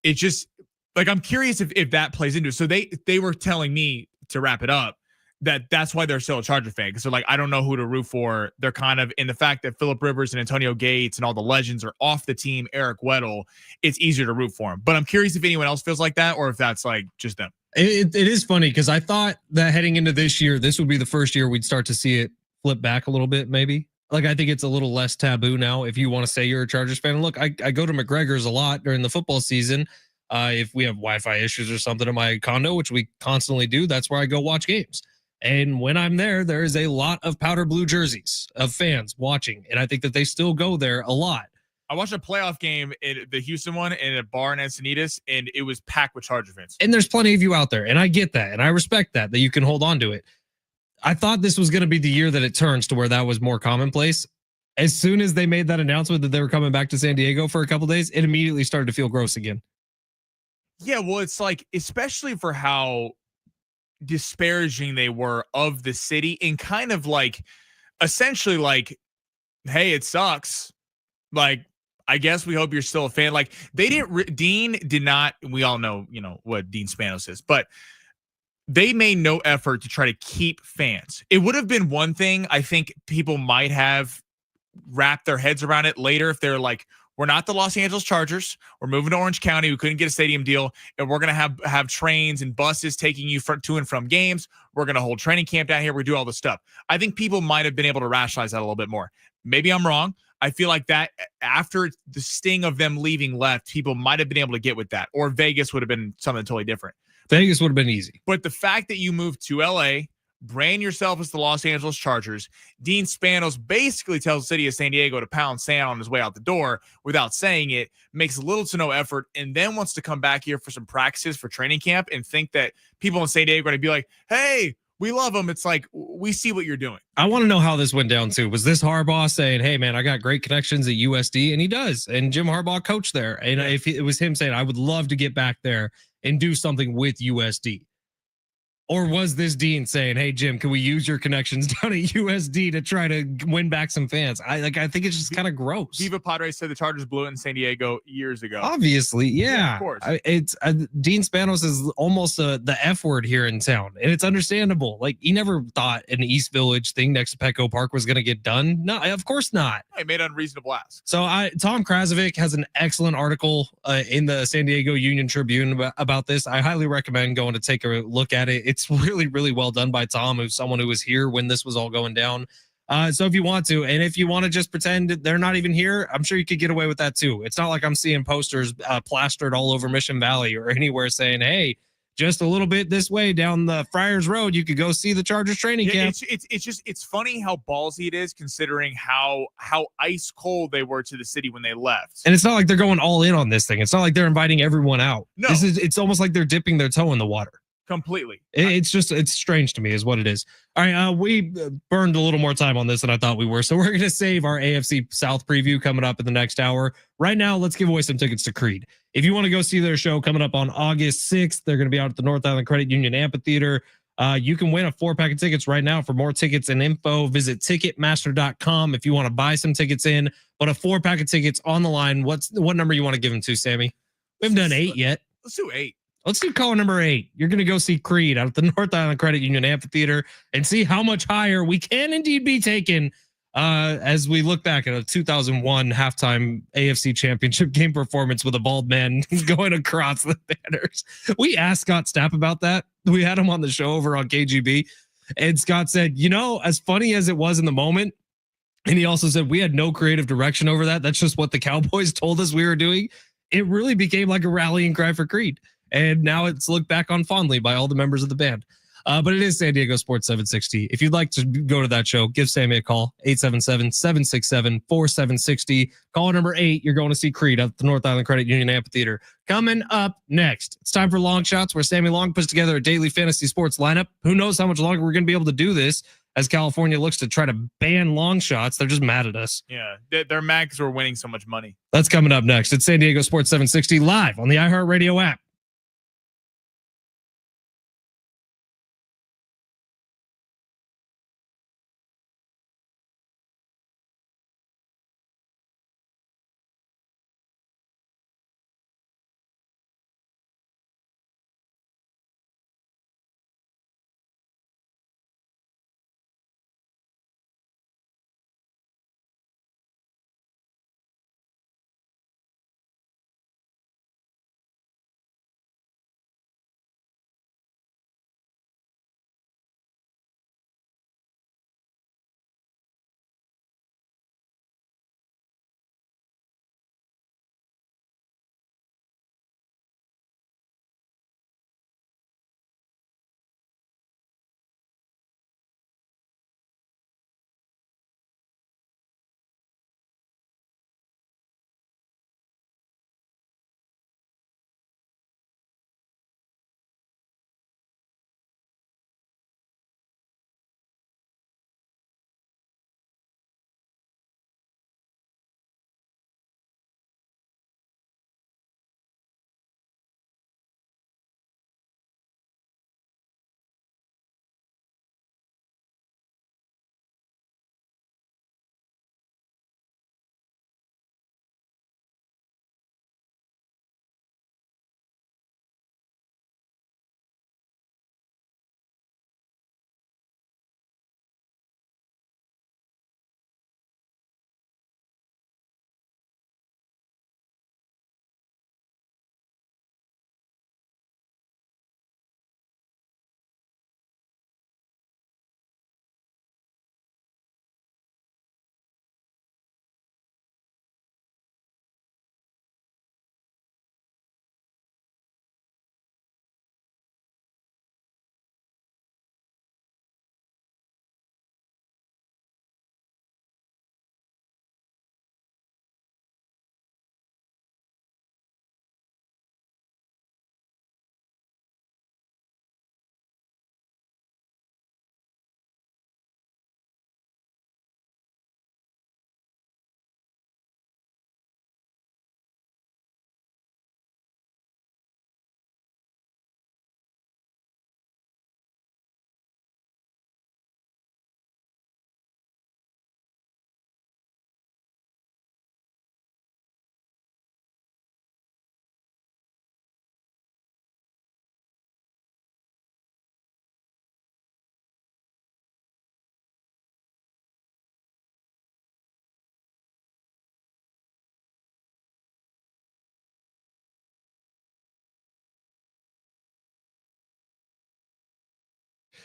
it just, like, I'm curious if that plays into it. So they were telling me, to wrap it up, that's why they're still a Charger fan, because they're like, I don't know who to root for. They're kind of in the fact that Phillip Rivers and Antonio Gates and all the legends are off the team, Eric Weddle, it's easier to root for him. But I'm curious if anyone else feels like that, or if that's like just them. It is funny because I thought that heading into this year, this would be the first year we'd start to see it flip back a little bit, maybe. Like, I think it's a little less taboo now if you want to say you're a Chargers fan. Look, I go to McGregor's a lot during the football season. If we have Wi-Fi issues or something in my condo, which we constantly do, that's where I go watch games. And when I'm there, there is a lot of powder blue jerseys of fans watching. And I think that they still go there a lot. I watched a playoff game, the Houston one, in a bar in Encinitas, and it was packed with Charger fans. And there's plenty of you out there. And I get that. And I respect that you can hold on to it. I thought this was going to be the year that it turns to where that was more commonplace. As soon as they made that announcement that they were coming back to San Diego for a couple of days, it immediately started to feel gross again. Yeah, well, it's like, especially for how disparaging they were of the city, and kind of like, essentially like, hey, it sucks. Like, I guess we hope you're still a fan. Like, they didn't, Dean did not, we all know, what Dean Spanos is, but they made no effort to try to keep fans. It would have been one thing I think people might have wrap their heads around it later if they're like, we're not the Los Angeles Chargers. We're moving to Orange County. We couldn't get a stadium deal, and we're going to have trains and buses taking you to and from games. We're going to hold training camp down here. We do all this stuff. I think people might have been able to rationalize that a little bit more. Maybe I'm wrong. I feel like that after the sting of them leaving left, people might have been able to get with that, or Vegas would have been something totally different. Vegas would have been easy. But the fact that you moved to LA, brand yourself as the Los Angeles Chargers, Dean Spanos basically tells the city of San Diego to pound sand on his way out the door without saying it, makes little to no effort, and then wants to come back here for some practices for training camp and think that people in San Diego are going to be like, hey, we love him. It's like, we see what you're doing. I want to know how this went down too. Was this Harbaugh saying, hey man, I got great connections at USD? And he does. And Jim Harbaugh coached there. And if it was him saying, I would love to get back there and do something with USD. Or was this Dean saying, hey, Jim, can we use your connections down at USD to try to win back some fans? I think it's just kind of gross. Viva Padres said the Chargers blew it in San Diego years ago. Obviously, yeah. Of course. It's Dean Spanos is almost the F word here in town. And it's understandable. Like, he never thought an East Village thing next to Petco Park was going to get done. No, of course not. He made unreasonable asks. So Tom Krasovic has an excellent article in the San Diego Union Tribune about this. I highly recommend going to take a look at it. It's really, really well done by Tom, who's someone who was here when this was all going down. So if you want to, and if you want to just pretend they're not even here, I'm sure you could get away with that too. It's not like I'm seeing posters plastered all over Mission Valley or anywhere saying, hey, just a little bit this way down the Friars Road, you could go see the Chargers training camp. It's funny how ballsy it is considering how ice cold they were to the city when they left. And it's not like they're going all in on this thing. It's not like they're inviting everyone out. No. It's almost like they're dipping their toe in the water. Completely. It's strange to me is what it is. All right. We burned a little more time on this than I thought we were. So we're going to save our AFC South preview coming up in the next hour. Right now, let's give away some tickets to Creed. If you want to go see their show coming up on August 6th, they're going to be out at the North Island Credit Union Amphitheater. You can win a 4-pack of tickets right now. For more tickets and info, visit Ticketmaster.com if you want to buy some tickets in. But a 4-pack of tickets on the line. What number you want to give them to, Sammy? We haven't done 8 yet. Let's do 8. Let's do caller number 8. You're going to go see Creed out at the North Island Credit Union Amphitheater and see how much higher we can indeed be taken as we look back at a 2001 halftime AFC Championship game performance with a bald man going across the banners. We asked Scott Stapp about that. We had him on the show over on KGB. And Scott said, as funny as it was in the moment, and he also said, we had no creative direction over that. That's just what the Cowboys told us we were doing. It really became like a rallying cry for Creed. And now it's looked back on fondly by all the members of the band. But it is San Diego Sports 760. If you'd like to go to that show, give Sammy a call, 877-767-4760. Caller number 8, you're going to see Creed at the North Island Credit Union Amphitheater. Coming up next, it's time for Long Shots, where Sammy Long puts together a daily fantasy sports lineup. Who knows how much longer we're going to be able to do this as California looks to try to ban long shots. They're just mad at us. Yeah, they're mad because we're winning so much money. That's coming up next. It's San Diego Sports 760 live on the iHeartRadio app.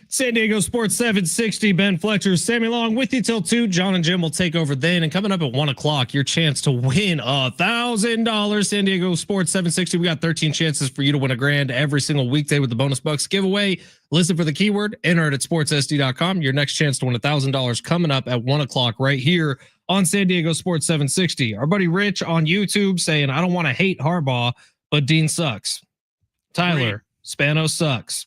San Diego Sports 760, Ben Fletcher, Sammy Long with you till 2. John and Jim will take over then. And coming up at 1 o'clock, your chance to win $1,000. San Diego Sports 760. We got 13 chances for you to win $1,000 every single weekday with the bonus bucks giveaway. Listen for the keyword, enter it at sportssd.com. Your next chance to win $1,000 coming up at 1 o'clock right here on San Diego Sports 760. Our buddy Rich on YouTube saying, I don't want to hate Harbaugh, but Dean sucks. Tyler, Spano sucks.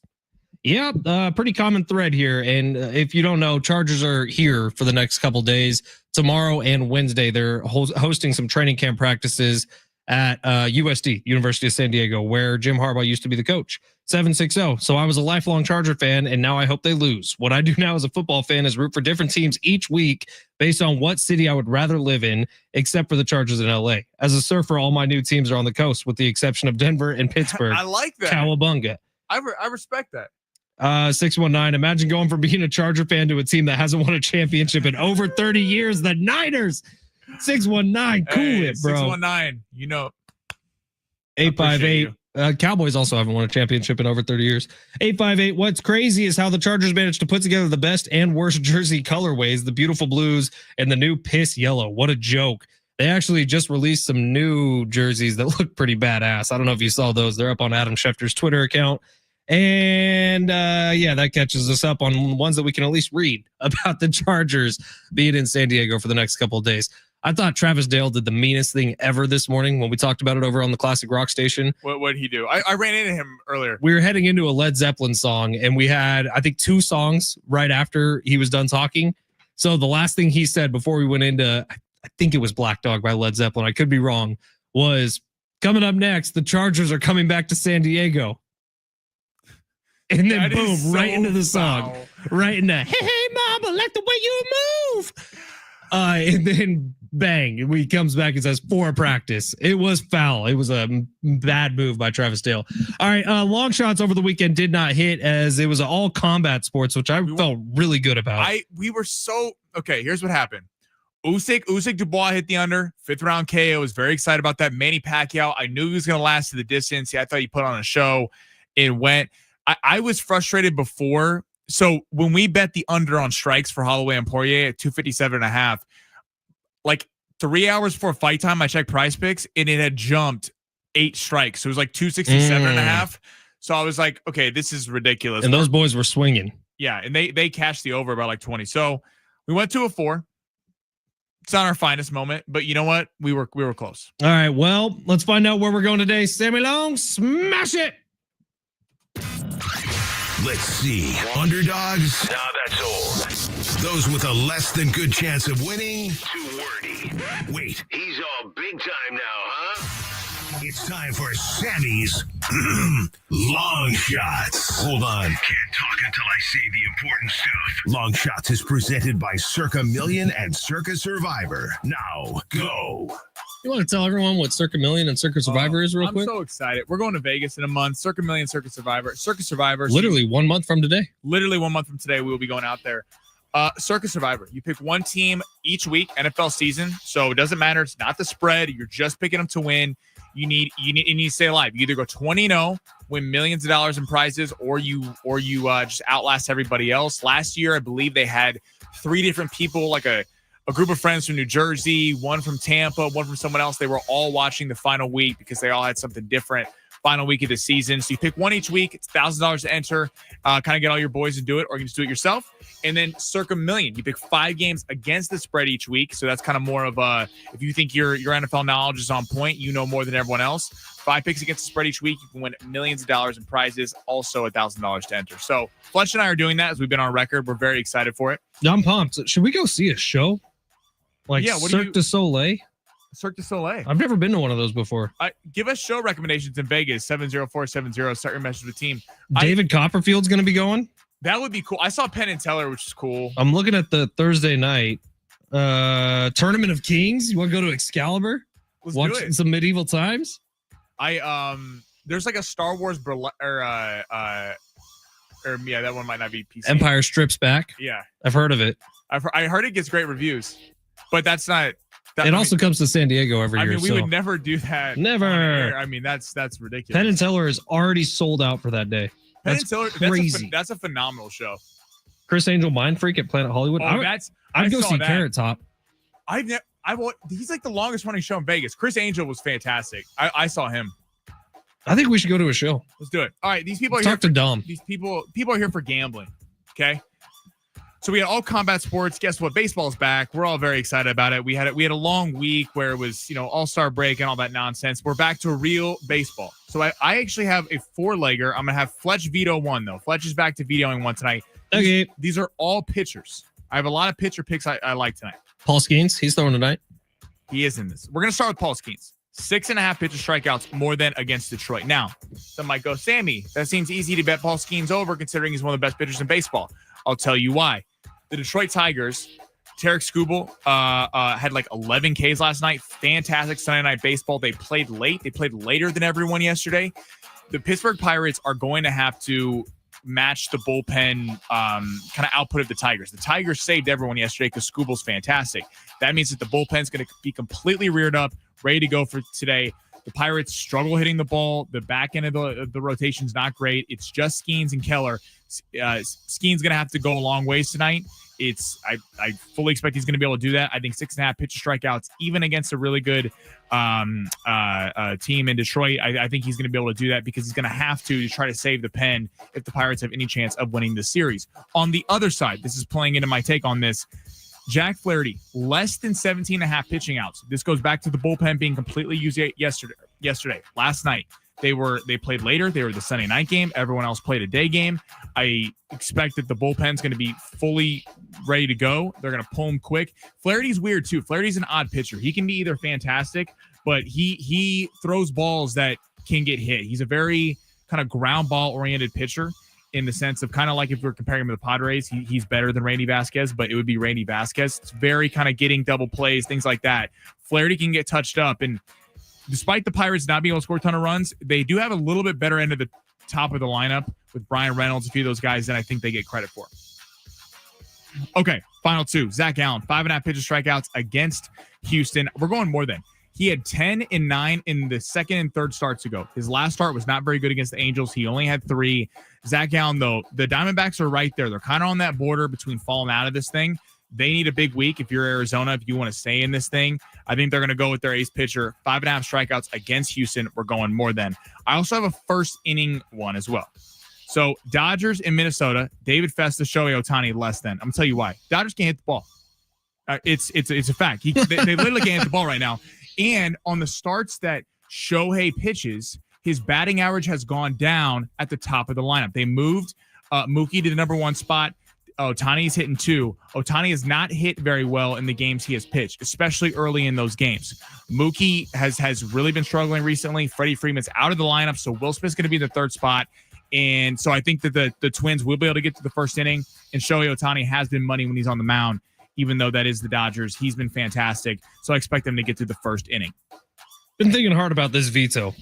Yeah, pretty common thread here. And if you don't know, Chargers are here for the next couple days. Tomorrow and Wednesday, they're hosting some training camp practices at USD, University of San Diego, where Jim Harbaugh used to be the coach. 760. So I was a lifelong Charger fan, and now I hope they lose. What I do now as a football fan is root for different teams each week based on what city I would rather live in, except for the Chargers in LA. As a surfer, all my new teams are on the coast, with the exception of Denver and Pittsburgh. I like that. Cowabunga. I respect that. 619. Imagine going from being a Charger fan to a team that hasn't won a championship in over 30 years. The Niners. 619. Cool it, bro. 619. You know. 858. Cowboys also haven't won a championship in over 30 years. 858. What's crazy is how the Chargers managed to put together the best and worst jersey colorways, the beautiful blues and the new piss yellow. What a joke. They actually just released some new jerseys that look pretty badass. I don't know if you saw those. They're up on Adam Schefter's Twitter account. And yeah, that catches us up on ones that we can at least read about the Chargers being in San Diego for the next couple of days. I thought Travis Dale did the meanest thing ever this morning when we talked about it over on the Classic Rock Station. What did he do? I ran into him earlier. We were heading into a Led Zeppelin song, and we had, I think, 2 songs right after he was done talking. So the last thing he said before we went into, I think it was Black Dog by Led Zeppelin, I could be wrong, was, coming up next, the Chargers are coming back to San Diego. And then That boom, is right so into the song. foul. Right into, hey, mama, like the way you move. And then bang, he comes back and says, for practice. It was foul. It was a bad move by Travis Dale. All right, long shots over the weekend did not hit, as it was all combat sports, which I felt really good about. We were so, okay, here's what happened. Usyk Dubois hit the under, 5th round KO. I was very excited about that. Manny Pacquiao, I knew he was going to last to the distance. I thought he put on a show. It went. I was frustrated before. So when we bet the under on strikes for Holloway and Poirier at 257.5, like 3 hours before fight time, I checked Prize Picks and it had jumped 8 strikes. So it was like 267.5. So I was like, okay, this is ridiculous. And those boys were swinging. Yeah, and they cashed the over about like 20. So we went to a 4. It's not our finest moment, but you know what? We were close. All right, well, let's find out where we're going today. Sammy Long, smash it. Let's see. Underdogs? Nah, that's old. Those with a less than good chance of winning? Too wordy. Wait, he's all big time now, huh? It's time for Sammy's Long Shots. Hold on. Can't talk until I say the important stuff. Long Shots is presented by Circa Million and Circa Survivor. Now, go. You want to tell everyone what Circa Million and Circa Survivor is real quick? I'm so excited. We're going to Vegas in a month. Circa Million, Circa Survivor. Circa Survivor. Literally 1 month from today. Literally 1 month from today, we will be going out there. Circa Survivor. You pick one team each week, NFL season. So it doesn't matter. It's not the spread. You're just picking them to win. You need to stay alive. You either go 20-0, win millions of dollars in prizes, or you just outlast everybody else. Last year, I believe they had 3 different people, like a group of friends from New Jersey, one from Tampa, one from someone else. They were all watching the final week because they all had something different final week of the season. So you pick one each week. It's $1,000 to enter. Kind of get all your boys to do it, or you can just do it yourself. And then Circa Million. You pick 5 games against the spread each week. So that's kind of more of a, if you think your NFL knowledge is on point, you know more than everyone else. 5 picks against the spread each week. You can win millions of dollars in prizes. Also $1,000 to enter. So Fletch and I are doing that as we've been on record. We're very excited for it. I'm pumped. Should we go see a show? Like Cirque du Soleil? Cirque du Soleil. I've never been to one of those before. Give us show recommendations in Vegas, 70470. Start your message with the team. David Copperfield's going to be going? That would be cool. I saw Penn and Teller, which is cool. I'm looking at the Thursday night Tournament of Kings. You want to go to Excalibur? Let's watch do it. Some medieval times? There's like a Star Wars that one might not be PC. Empire Strips Back. Yeah. I've heard of it. I heard it gets great reviews, but that's not. It also comes to San Diego every year. I mean, we would never do that. Never. I mean, that's ridiculous. Penn and Teller is already sold out for that day. Penn That's and Teller, crazy. That's a phenomenal show. Chris Angel Mind Freak at Planet Hollywood. Oh, I'd go saw see that. Carrot Top. He's like the longest running show in Vegas. Chris Angel was fantastic. I saw him. I think we should go to a show. Let's do it. All right, these people Let's are here. talk to Dom. These people are here for gambling. Okay. So we had all combat sports. Guess what? Baseball's back. We're all very excited about it. We had a long week where it was, All-Star break and all that nonsense. We're back to real baseball. So I actually have a 4-legger. I'm gonna have Fletch veto one though. Fletch is back to vetoing one tonight. Okay. These are all pitchers. I have a lot of pitcher picks I like tonight. Paul Skeens, he's throwing tonight. He is in this. We're gonna start with Paul Skeens. 6.5 pitcher strikeouts more than against Detroit. Now, some might go, Sammy, that seems easy to bet Paul Skeens over considering he's one of the best pitchers in baseball. I'll tell you why. The Detroit Tigers, Tarek Skubal had like 11 Ks last night. Fantastic Sunday Night Baseball. They played late. They played later than everyone yesterday. The Pittsburgh Pirates are going to have to match the bullpen kind of output of the Tigers. The Tigers saved everyone yesterday because Skubal's fantastic. That means that the bullpen's going to be completely reared up, ready to go for today. The Pirates struggle hitting the ball. The back end of the rotation's not great. It's just Skeens and Keller. Skeens going to have to go a long ways tonight. I fully expect he's going to be able to do that. I think 6.5 pitcher strikeouts, even against a really good team in Detroit. I think he's going to be able to do that because he's going to have to try to save the pen if the Pirates have any chance of winning the series. On the other side, this is playing into my take on this. Jack Flaherty, less than 17.5 pitching outs. This goes back to the bullpen being completely used yesterday. Last night, they played later. They were the Sunday night game. Everyone else played a day game. I expect that the bullpen's going to be fully ready to go. They're going to pull him quick. Flaherty's weird too. Flaherty's an odd pitcher. He can be either fantastic, but he throws balls that can get hit. He's a very kind of ground ball oriented pitcher in the sense of kind of like if we're comparing him to the Padres, he's better than Randy Vasquez, but it would be Randy Vasquez. It's very kind of getting double plays, things like that. Flaherty can get touched up, and despite the Pirates not being able to score a ton of runs, they do have a little bit better end of the top of the lineup with Brian Reynolds, a few of those guys that I think they get credit for. Okay, final two. Zach Allen, 5.5 pitcher strikeouts against Houston. We're going more than. He had 10 and 9 in the second and third starts ago. His last start was not very good against the Angels. He only had 3. Zach Allen, though, the Diamondbacks are right there. They're kind of on that border between falling out of this thing. They need a big week if you're Arizona, if you want to stay in this thing. I think they're going to go with their ace pitcher. 5.5 strikeouts against Houston. We're going more than. I also have a first inning one as well. So Dodgers in Minnesota, David Festa, Shohei Ohtani, less than. I'm going to tell you why. Dodgers can't hit the ball. It's a fact. They literally can't hit the ball right now. And on the starts that Shohei pitches, his batting average has gone down at the top of the lineup. They moved Mookie to the number 1 spot. Ohtani is hitting 2. Ohtani has not hit very well in the games he has pitched, especially early in those games. Mookie has really been struggling recently. Freddie Freeman's out of the lineup, so Will Smith's going to be in the 3rd spot. And so I think that the Twins will be able to get to the first inning, and Shohei Ohtani has been money when he's on the mound, even though that is the Dodgers. He's been fantastic, so I expect them to get to the first inning. Been thinking hard about this veto.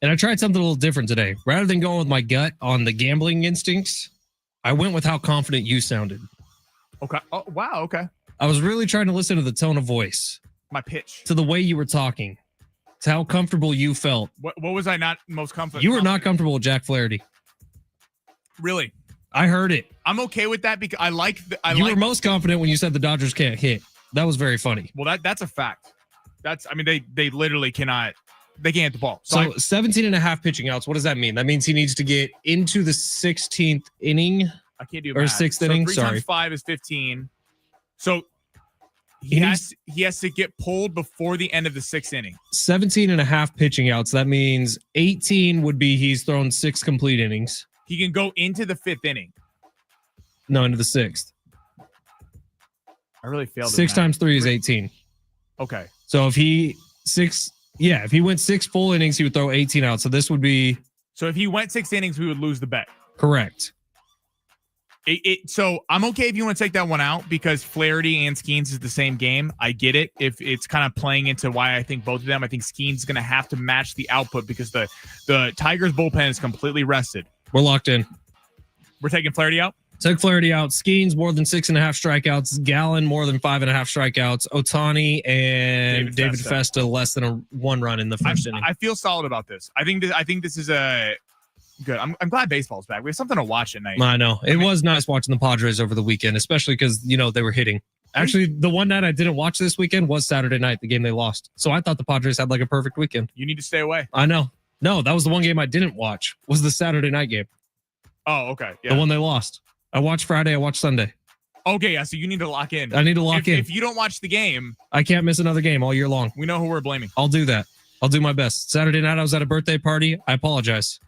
And I tried something a little different today. Rather than going with my gut on the gambling instincts, I went with how confident you sounded. Okay. Oh, wow. Okay. I was really trying to listen to the tone of voice, My pitch. to the way you were talking, to how comfortable you felt. What was I not most comfortable? You were not comfortable with Jack Flaherty. Really? I heard it. I'm okay with that because I like. You were most confident when you said the Dodgers can't hit. That was very funny. Well, that's a fact. They literally cannot. They can't hit the ball. So 17.5 pitching outs. What does that mean? That means he needs to get into the 16th inning. I can't do or math. 6th So inning. 3 Sorry. times 5 is 15. So he has to get pulled before the end of the 6th inning. 17.5 pitching outs. That means 18 would be he's thrown 6 complete innings. He can go into the 5th inning. No, into the 6th. I really failed. 6 times 3 is 18. Okay. So if he went 6 full innings, he would throw 18 out. So this would be So if he went 6 innings, we would lose the bet. correct. So I'm okay if you want to take that one out because Flaherty and Skeens is the same game. I get it. If it's kind of playing into why I think both of them, I think Skeens is going to have to match the output because the Tigers bullpen is completely rested. We're locked in. We're taking Flaherty out. Took Flaherty out. Skeens more than 6.5 strikeouts. Gallon more than 5.5 strikeouts. Ohtani and David Festa less than 1 run in the first inning. I feel solid about this. I think this is a Good. I'm glad baseball's back. We have something to watch at night. I know. It was nice watching the Padres over the weekend, especially because, they were hitting. Actually, the one night I didn't watch this weekend was Saturday night, the game they lost. So I thought the Padres had like a perfect weekend. You need to stay away. I know. No, that was the one game I didn't watch, was the Saturday night game. Oh, okay. Yeah. The one they lost. I watched Friday. I watched Sunday. Okay, yeah. So you need to lock in. I need to lock in. If you don't watch the game, I can't miss another game all year long. we know who we're blaming. I'll do that. I'll do my best. Saturday night, I was at a birthday party. I apologize.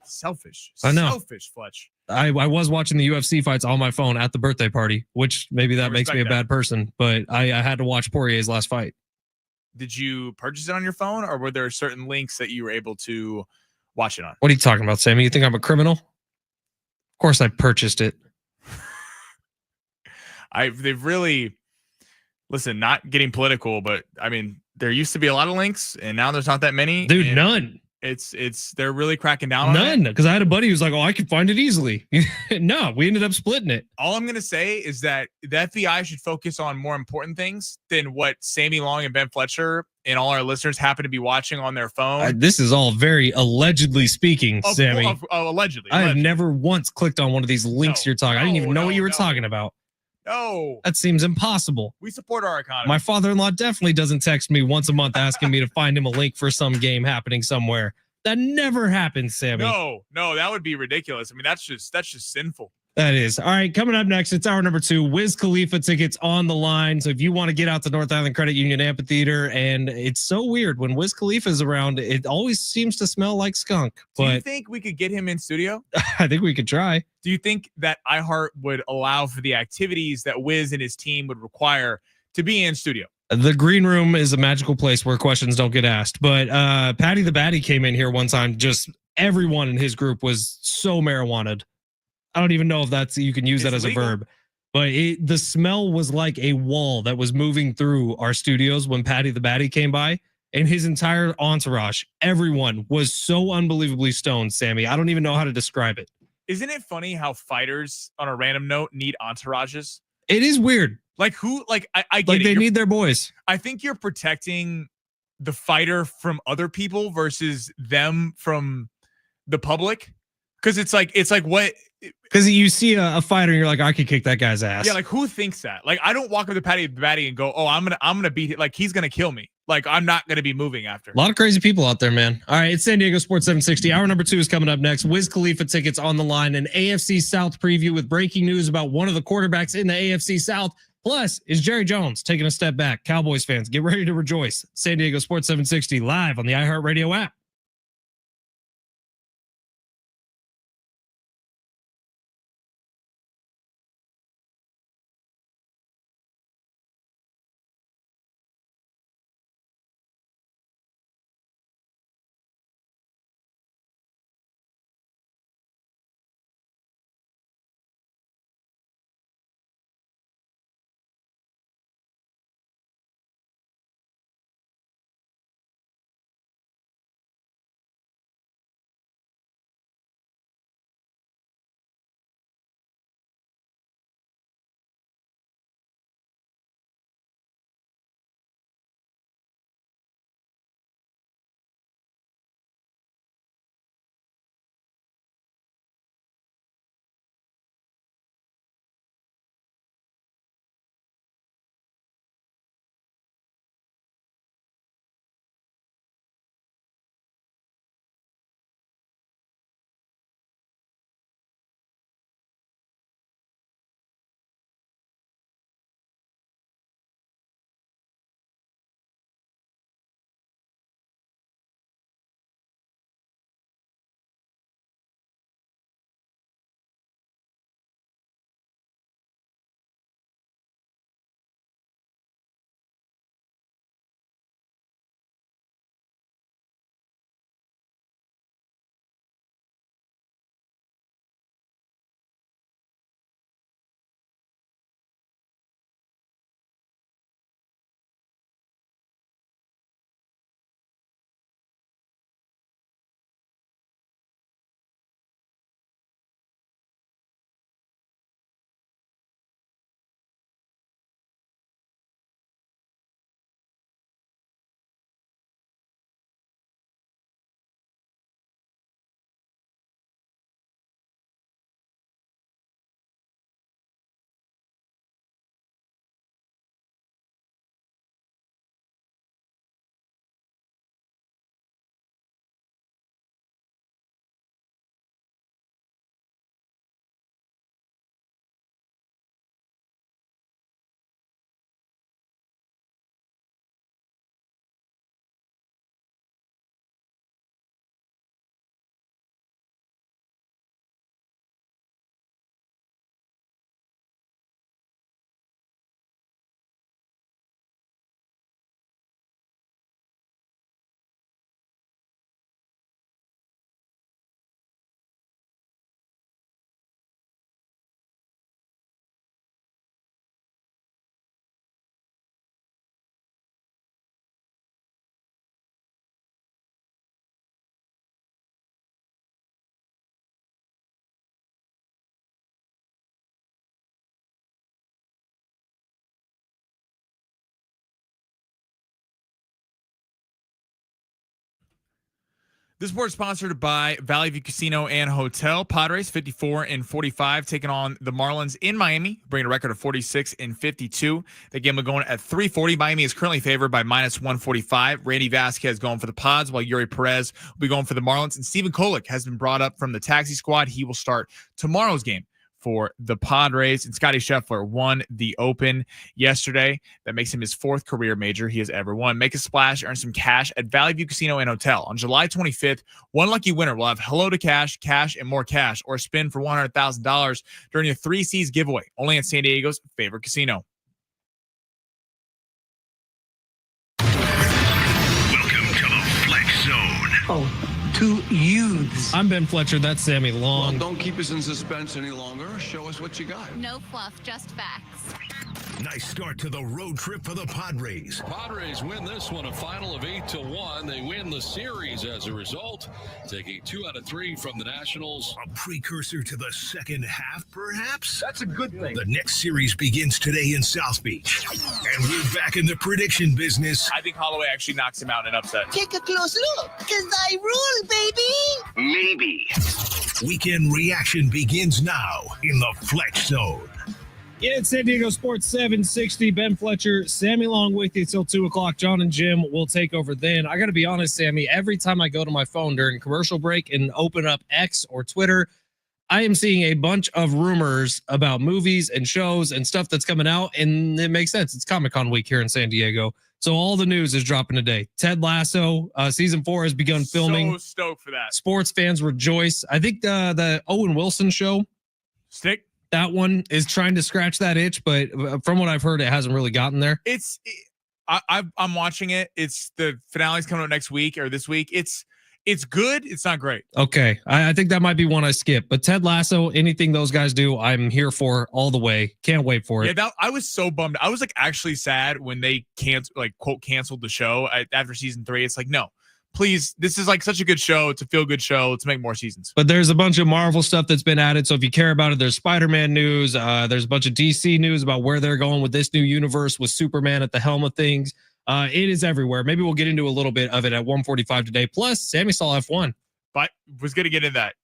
Selfish. I know. Selfish, Fletch. I was watching the UFC fights on my phone at the birthday party, which maybe that makes me a bad person, but I had to watch Poirier's last fight. Did you purchase it on your phone, or were there certain links that you were able to watch it on? What are you talking about, Sammy? You think I'm a criminal? Of course I purchased it. They've really, listen, not getting political, but I mean, there used to be a lot of links, and now there's not that many. Dude, none. They're really cracking down on it. None, because I had a buddy who's like, "Oh, I can find it easily." No, we ended up splitting it. All I'm gonna say is that the FBI should focus on more important things than what Sammy Long and Ben Fletcher and all our listeners happen to be watching on their phone. This is all very allegedly speaking, Sammy. Allegedly. I have never once clicked on one of these links you're talking. I didn't even know what you were talking about. No, that seems impossible. We support our economy. My father-in-law definitely doesn't text me once a month asking me to find him a link for some game happening somewhere. That never happens, Sammy. No, that would be ridiculous. I mean, that's just sinful. That is. All right, coming up next, it's hour number 2. Wiz Khalifa tickets on the line. So if you want to get out to North Island Credit Union Amphitheater, and it's so weird when Wiz Khalifa is around, it always seems to smell like skunk. But do you think we could get him in studio? I think we could try. Do you think that iHeart would allow for the activities that Wiz and his team would require to be in studio? The green room is a magical place where questions don't get asked. But Patty the Batty came in here one time. Just everyone in his group was so marijuana'd. I don't even know if you can use that as legal. A verb. But the smell was like a wall that was moving through our studios when Patty the Batty came by. And his entire entourage, everyone was so unbelievably stoned, Sammy. I don't even know how to describe it. Isn't it funny how fighters, on a random note, need entourages? It is weird. Like who? Like I get like it. They need their boys. I think you're protecting the fighter from other people versus them from the public, because it's like what? Because you see a fighter and you're like, I could kick that guy's ass. Yeah, like who thinks that? Like I don't walk up to Patty the Batty and go, oh, I'm gonna beat it. Like he's gonna kill me. Like I'm not gonna be moving after. A lot of crazy people out there, man. All right, it's San Diego Sports 760. Hour number 2 is coming up next. Wiz Khalifa tickets on the line. An AFC South preview with breaking news about one of the quarterbacks in the AFC South. Plus, is Jerry Jones taking a step back? Cowboys fans, get ready to rejoice. San Diego Sports 760 live on the iHeartRadio app. This board is sponsored by Valley View Casino and Hotel. Padres 54-45 taking on the Marlins in Miami, bringing a record of 46-52. The game will going at 340. Miami is currently favored by -145. Randy Vasquez going for the Pods, while Yuri Perez will be going for the Marlins. And Steven Kolick has been brought up from the taxi squad. He will start tomorrow's game for the Padres. And Scottie Scheffler won the Open yesterday. That makes him his 4th career major he has ever won. Make a splash, earn some cash at Valley View Casino and Hotel. On July 25th, one lucky winner will have Hello to Cash, cash, and more cash, or a spin for $100,000 during a 3 C's giveaway, only at San Diego's favorite casino. Welcome to the Fletch Zone. Oh, two youths. I'm Ben Fletcher. That's Sammy Well, Long. don't keep us in suspense any longer. Show us what you got. No fluff, just facts. Nice start to the road trip for the Padres. Padres win this one, a final of 8-1. They win the series as a result, taking 2 out of 3 from the Nationals. A precursor to the second half, perhaps? That's a good thing. The next series begins today in South Beach. And we're back in the prediction business. I think Holloway actually knocks him out in an upset. Take a close look, because I rule, baby. Maybe. Weekend reaction begins now in the Fletch Zone. Yeah, it's San Diego Sports 760. Ben Fletcher, Sammy Long with you till 2 o'clock. John and Jim will take over then. I got to be honest, Sammy, every time I go to my phone during commercial break and open up X or Twitter, I am seeing a bunch of rumors about movies and shows and stuff that's coming out, and it makes sense. It's Comic-Con week here in San Diego. So all the news is dropping today. Ted Lasso, season 4 has begun filming. So stoked for that. Sports fans rejoice. I think the Owen Wilson show, Stick. that one is trying to scratch that itch, but from what I've heard, it hasn't really gotten there. I'm watching it. It's the finale's coming out next week or this week. It's good. It's not great. Okay. I think that might be one I skip, but Ted Lasso, anything those guys do, I'm here for all the way. Can't wait for it. Yeah, I was so bummed. I was like actually sad when they canceled the show after season 3. It's like, no, please. This is like such a good show. It's a feel good show. Let's make more seasons. But there's a bunch of Marvel stuff that's been added. So if you care about it, there's Spider-Man news. There's a bunch of DC news about where they're going with this new universe with Superman at the helm of things. It is everywhere. Maybe we'll get into a little bit of it at 1:45 today. Plus, Sammy saw F1. But was going to get in that.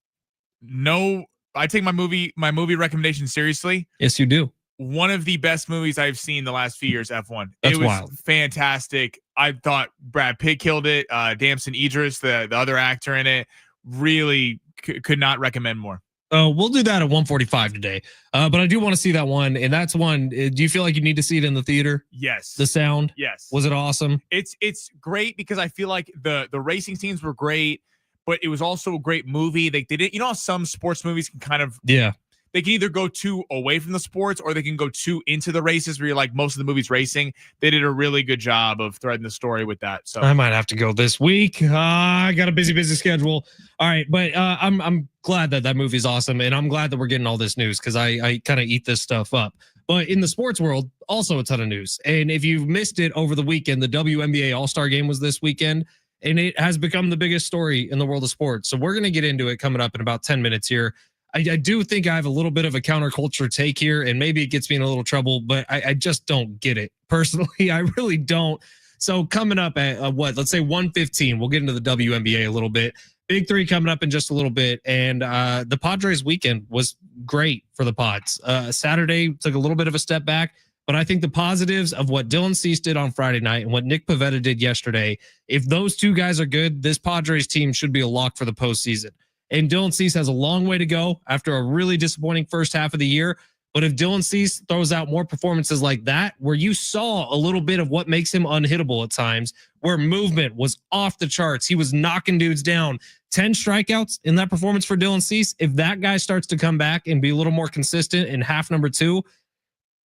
No, I take my movie recommendation seriously. Yes, you do. One of the best movies I've seen the last few years, F1. That's it was wild. Fantastic. I thought Brad Pitt killed it. Damson Idris, the other actor in it, really could not recommend more. We'll do that at 1:45 today. But I do want to see that one. And that's one. Do you feel like you need to see it in the theater? Yes. The sound? Yes. Was it awesome? It's great because I feel like the racing scenes were great, but it was also a great movie. They did, you know how some sports movies can kind of, Yeah. they can either go too away from the sports or they can go too into the races where you're like most of the movies racing. They did a really good job of threading the story with that. So I might have to go this week. I got a busy schedule. All right. But I'm glad that movie's awesome. And I'm glad that we're getting all this news because I kind of eat this stuff up. But in the sports world, also a ton of news. And if you've missed it over the weekend, the WNBA All-Star Game was this weekend. And it has become the biggest story in the world of sports. So we're going to get into it coming up in about 10 minutes here. I do think I have a little bit of a counterculture take here, and maybe it gets me in a little trouble, but I just don't get it. Personally, I really don't. So coming up at let's say 1:15, we'll get into the WNBA a little bit. Big 3 coming up in just a little bit. And the Padres weekend was great for the Pods. Saturday took a little bit of a step back, but I think the positives of what Dylan Cease did on Friday night and what Nick Pivetta did yesterday, if those two guys are good, this Padres team should be a lock for the postseason. And Dylan Cease has a long way to go after a really disappointing first half of the year. But if Dylan Cease throws out more performances like that, where you saw a little bit of what makes him unhittable at times, where movement was off the charts, he was knocking dudes down, 10 strikeouts in that performance for Dylan Cease. If that guy starts to come back and be a little more consistent in half number 2,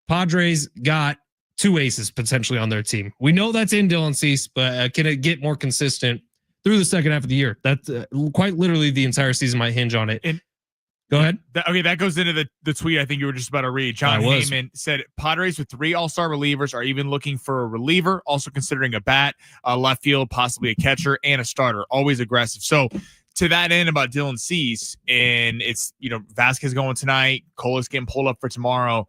Padres got 2 aces potentially on their team. We know that's in Dylan Cease, but can it get more consistent through the second half of the year? That's quite literally the entire season might hinge on it. And go ahead. That goes into the tweet I think you were just about to read. John Heyman said Padres with 3 all-star relievers are even looking for a reliever, also considering a bat, a left field, possibly a catcher, and a starter. Always aggressive. So to that end about Dylan Cease, and it's, Vasquez going tonight, Cola's getting pulled up for tomorrow.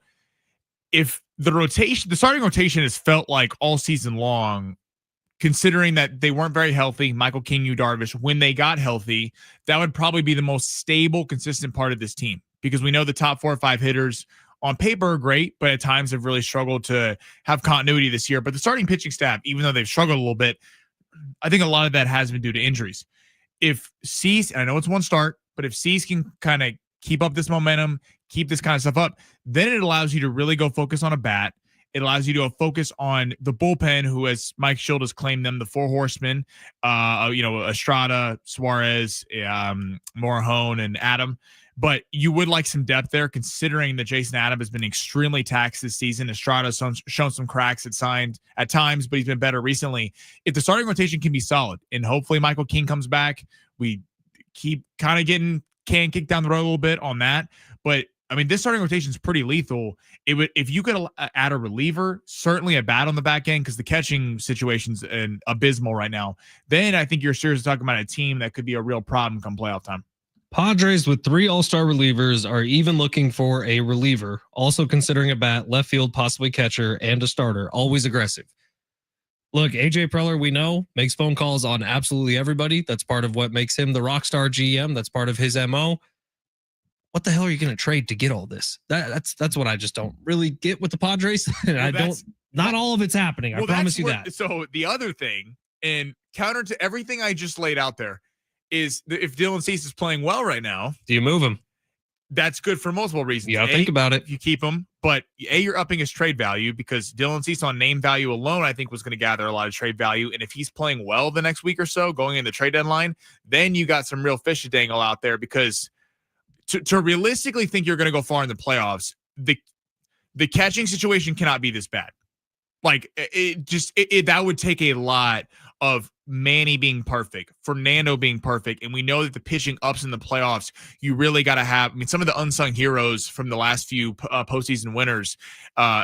If the starting rotation has felt like all season long considering that they weren't very healthy, Michael King, Yu Darvish, when they got healthy, that would probably be the most stable, consistent part of this team, because we know the top 4 or 5 hitters on paper are great, but at times have really struggled to have continuity this year. But the starting pitching staff, even though they've struggled a little bit, I think a lot of that has been due to injuries. If Cease, and I know it's one start, but if Cease can kind of keep up this momentum, keep this kind of stuff up, then it allows you to really go focus on a bat. It allows you to focus on the bullpen, who, as Mike Schild has claimed them, the 4 horsemen, Estrada, Suarez, Morajón, and Adam. But you would like some depth there, considering that Jason Adam has been extremely taxed this season. Estrada's shown some cracks at times, but he's been better recently. If the starting rotation can be solid, and hopefully Michael King comes back, we keep kind of getting can kick down the road a little bit on that. But I mean, this starting rotation is pretty lethal. It would, if you could add a reliever, certainly a bat on the back end, because the catching situation's abysmal right now. Then I think you're seriously talking about a team that could be a real problem come playoff time. Padres with 3 all-star relievers are even looking for a reliever, also considering a bat, left field, possibly catcher, and a starter. Always aggressive. Look, AJ Preller, we know, makes phone calls on absolutely everybody. That's part of what makes him the rock star GM. That's part of his MO. What the hell are you going to trade to get all this? That's what I just don't really get with the Padres. And not all of it's happening. I promise you that. So the other thing, and counter to everything I just laid out there, is if Dylan Cease is playing well right now, do you move him? That's good for multiple reasons. Yeah, think about it. You keep him, but you're upping his trade value, because Dylan Cease on name value alone, I think, was going to gather a lot of trade value. And if he's playing well the next week or so, going in the trade deadline, then you got some real fish to dangle out there, because to realistically think you're going to go far in the playoffs, the catching situation cannot be this bad. Like that would take a lot of Manny being perfect, Fernando being perfect, and we know that the pitching ups in the playoffs, you really got to have. I mean, some of the unsung heroes from the last few postseason winners,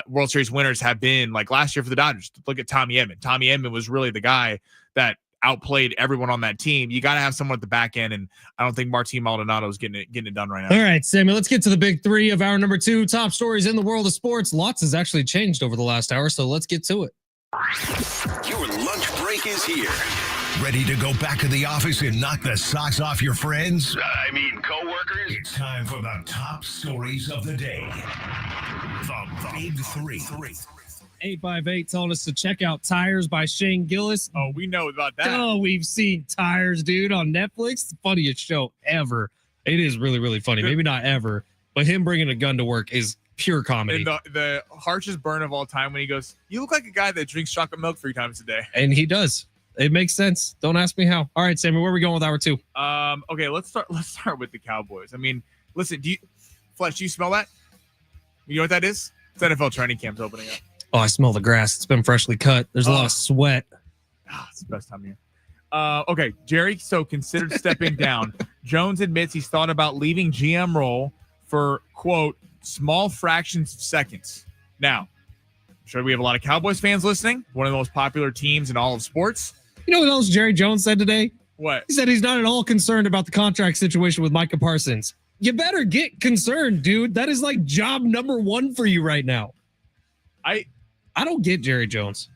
World Series winners, have been like last year for the Dodgers. Look at Tommy Edman. Tommy Edman was really the guy that outplayed everyone on that team. You got to have someone at the back end, and I don't think Martin Maldonado is getting it done right now. All right, Samuel, let's get to the big 3 of hour number 2. Top stories in the world of sports. Lots has actually changed over the last hour, so let's get to it. Your lunch break is here. Ready to go back to the office and knock the socks off your friends? I mean, coworkers? It's time for the top stories of the day. The Big 3. 858 told us to check out Tires by Shane Gillis. Oh, we know about that. Oh, we've seen Tires, dude, on Netflix. The funniest show ever. It is really, really funny. Maybe not ever, but him bringing a gun to work is pure comedy. And the harshest burn of all time when he goes, "You look like a guy that drinks chocolate milk 3 times a day." And he does. It makes sense. Don't ask me how. All right, Sammy, where are we going with hour 2? Okay, let's start with the Cowboys. I mean, listen, Fletch, do you smell that? You know what that is? It's NFL training camp's opening up. Oh, I smell the grass. It's been freshly cut. There's a lot of sweat. It's the best time of year. Okay, Jerry, so considered stepping down. Jones admits he's thought about leaving GM role for, quote, small fractions of seconds. Now, I'm sure we have a lot of Cowboys fans listening. One of the most popular teams in all of sports. You know what else Jerry Jones said today? What? He said he's not at all concerned about the contract situation with Micah Parsons. You better get concerned, dude. That is like job number 1 for you right now. I don't get Jerry Jones.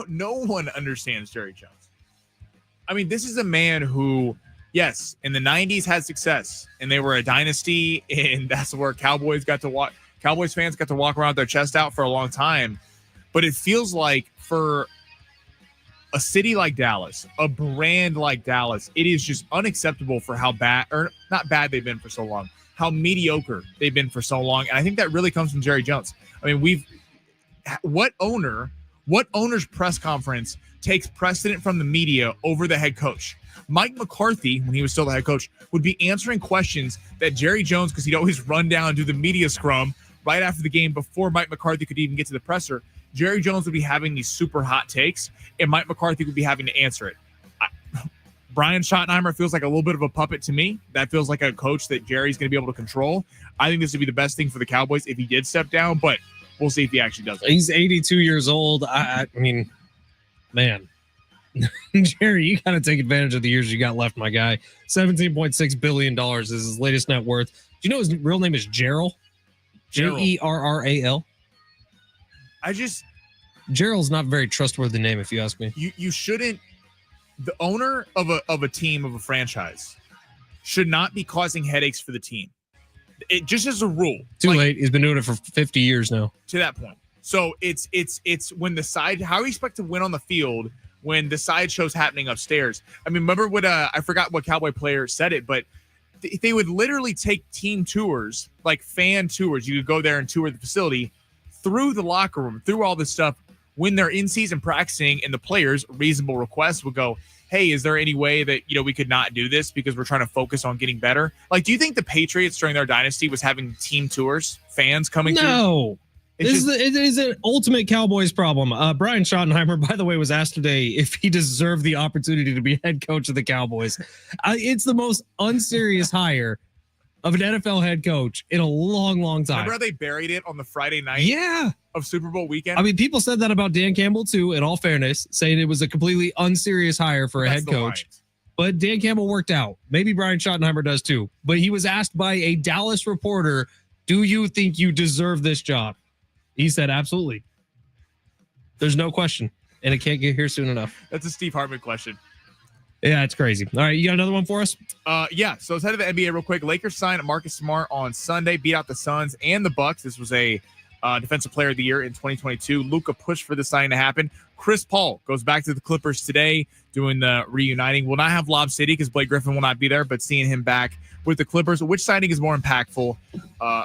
No one understands Jerry Jones. I mean, this is a man who, yes, in the 90s had success, and they were a dynasty, and that's where Cowboys fans got to walk around with their chest out for a long time. But it feels like for a city like Dallas, a brand like Dallas, it is just unacceptable for how bad, or not bad, they've been for so long, how mediocre they've been for so long. And I think that really comes from Jerry Jones. I mean, what owner's press conference takes precedent from the media over the head coach? Mike McCarthy, when he was still the head coach, would be answering questions that Jerry Jones, because he'd always run down and do the media scrum right after the game before Mike McCarthy could even get to the presser. Jerry Jones would be having these super hot takes, and Mike McCarthy would be having to answer it. Brian Schottenheimer feels like a little bit of a puppet to me. That feels like a coach that Jerry's going to be able to control. I think this would be the best thing for the Cowboys if he did step down, but we'll see if he actually does it. He's 82 years old. I mean, man, Jerry, you got to take advantage of the years you got left, my guy. $17.6 billion is his latest net worth. Do you know his real name is Gerald? Jerral. Gerald's not a very trustworthy name, if you ask me. You shouldn't. The owner of a team, of a franchise, should not be causing headaches for the team. It just as a rule. Too late. He's been doing it for 50 years now. To that point. So it's when the side. How do you expect to win on the field when the sideshow's happening upstairs? I mean, remember what I forgot what Cowboy player said it, but they would literally take team tours, like fan tours. You could go there and tour the facility through the locker room, through all this stuff. When they're in season practicing and the players, reasonable requests would go, hey, is there any way that, we could not do this because we're trying to focus on getting better? Like, do you think the Patriots during their dynasty was having team tours, fans coming through? No. It is an ultimate Cowboys problem. Brian Schottenheimer, by the way, was asked today if he deserved the opportunity to be head coach of the Cowboys. It's the most unserious hire of an NFL head coach in a long, long time. Remember how they buried it on the Friday night? Yeah. Of Super Bowl weekend? I mean, people said that about Dan Campbell, too, in all fairness, saying it was a completely unserious hire for a head coach. But Dan Campbell worked out. Maybe Brian Schottenheimer does, too. But he was asked by a Dallas reporter, do you think you deserve this job? He said, absolutely. There's no question. And it can't get here soon enough. That's a Steve Hartman question. Yeah, it's crazy. All right, you got another one for us? Yeah. So let's head to the NBA real quick. Lakers signed Marcus Smart on Sunday, beat out the Suns and the Bucks. This was a Defensive Player of the Year in 2022. Luka pushed for the signing to happen. Chris Paul goes back to the Clippers today, doing the reuniting. Will not have Lob City because Blake Griffin will not be there, but seeing him back with the Clippers, which signing is more impactful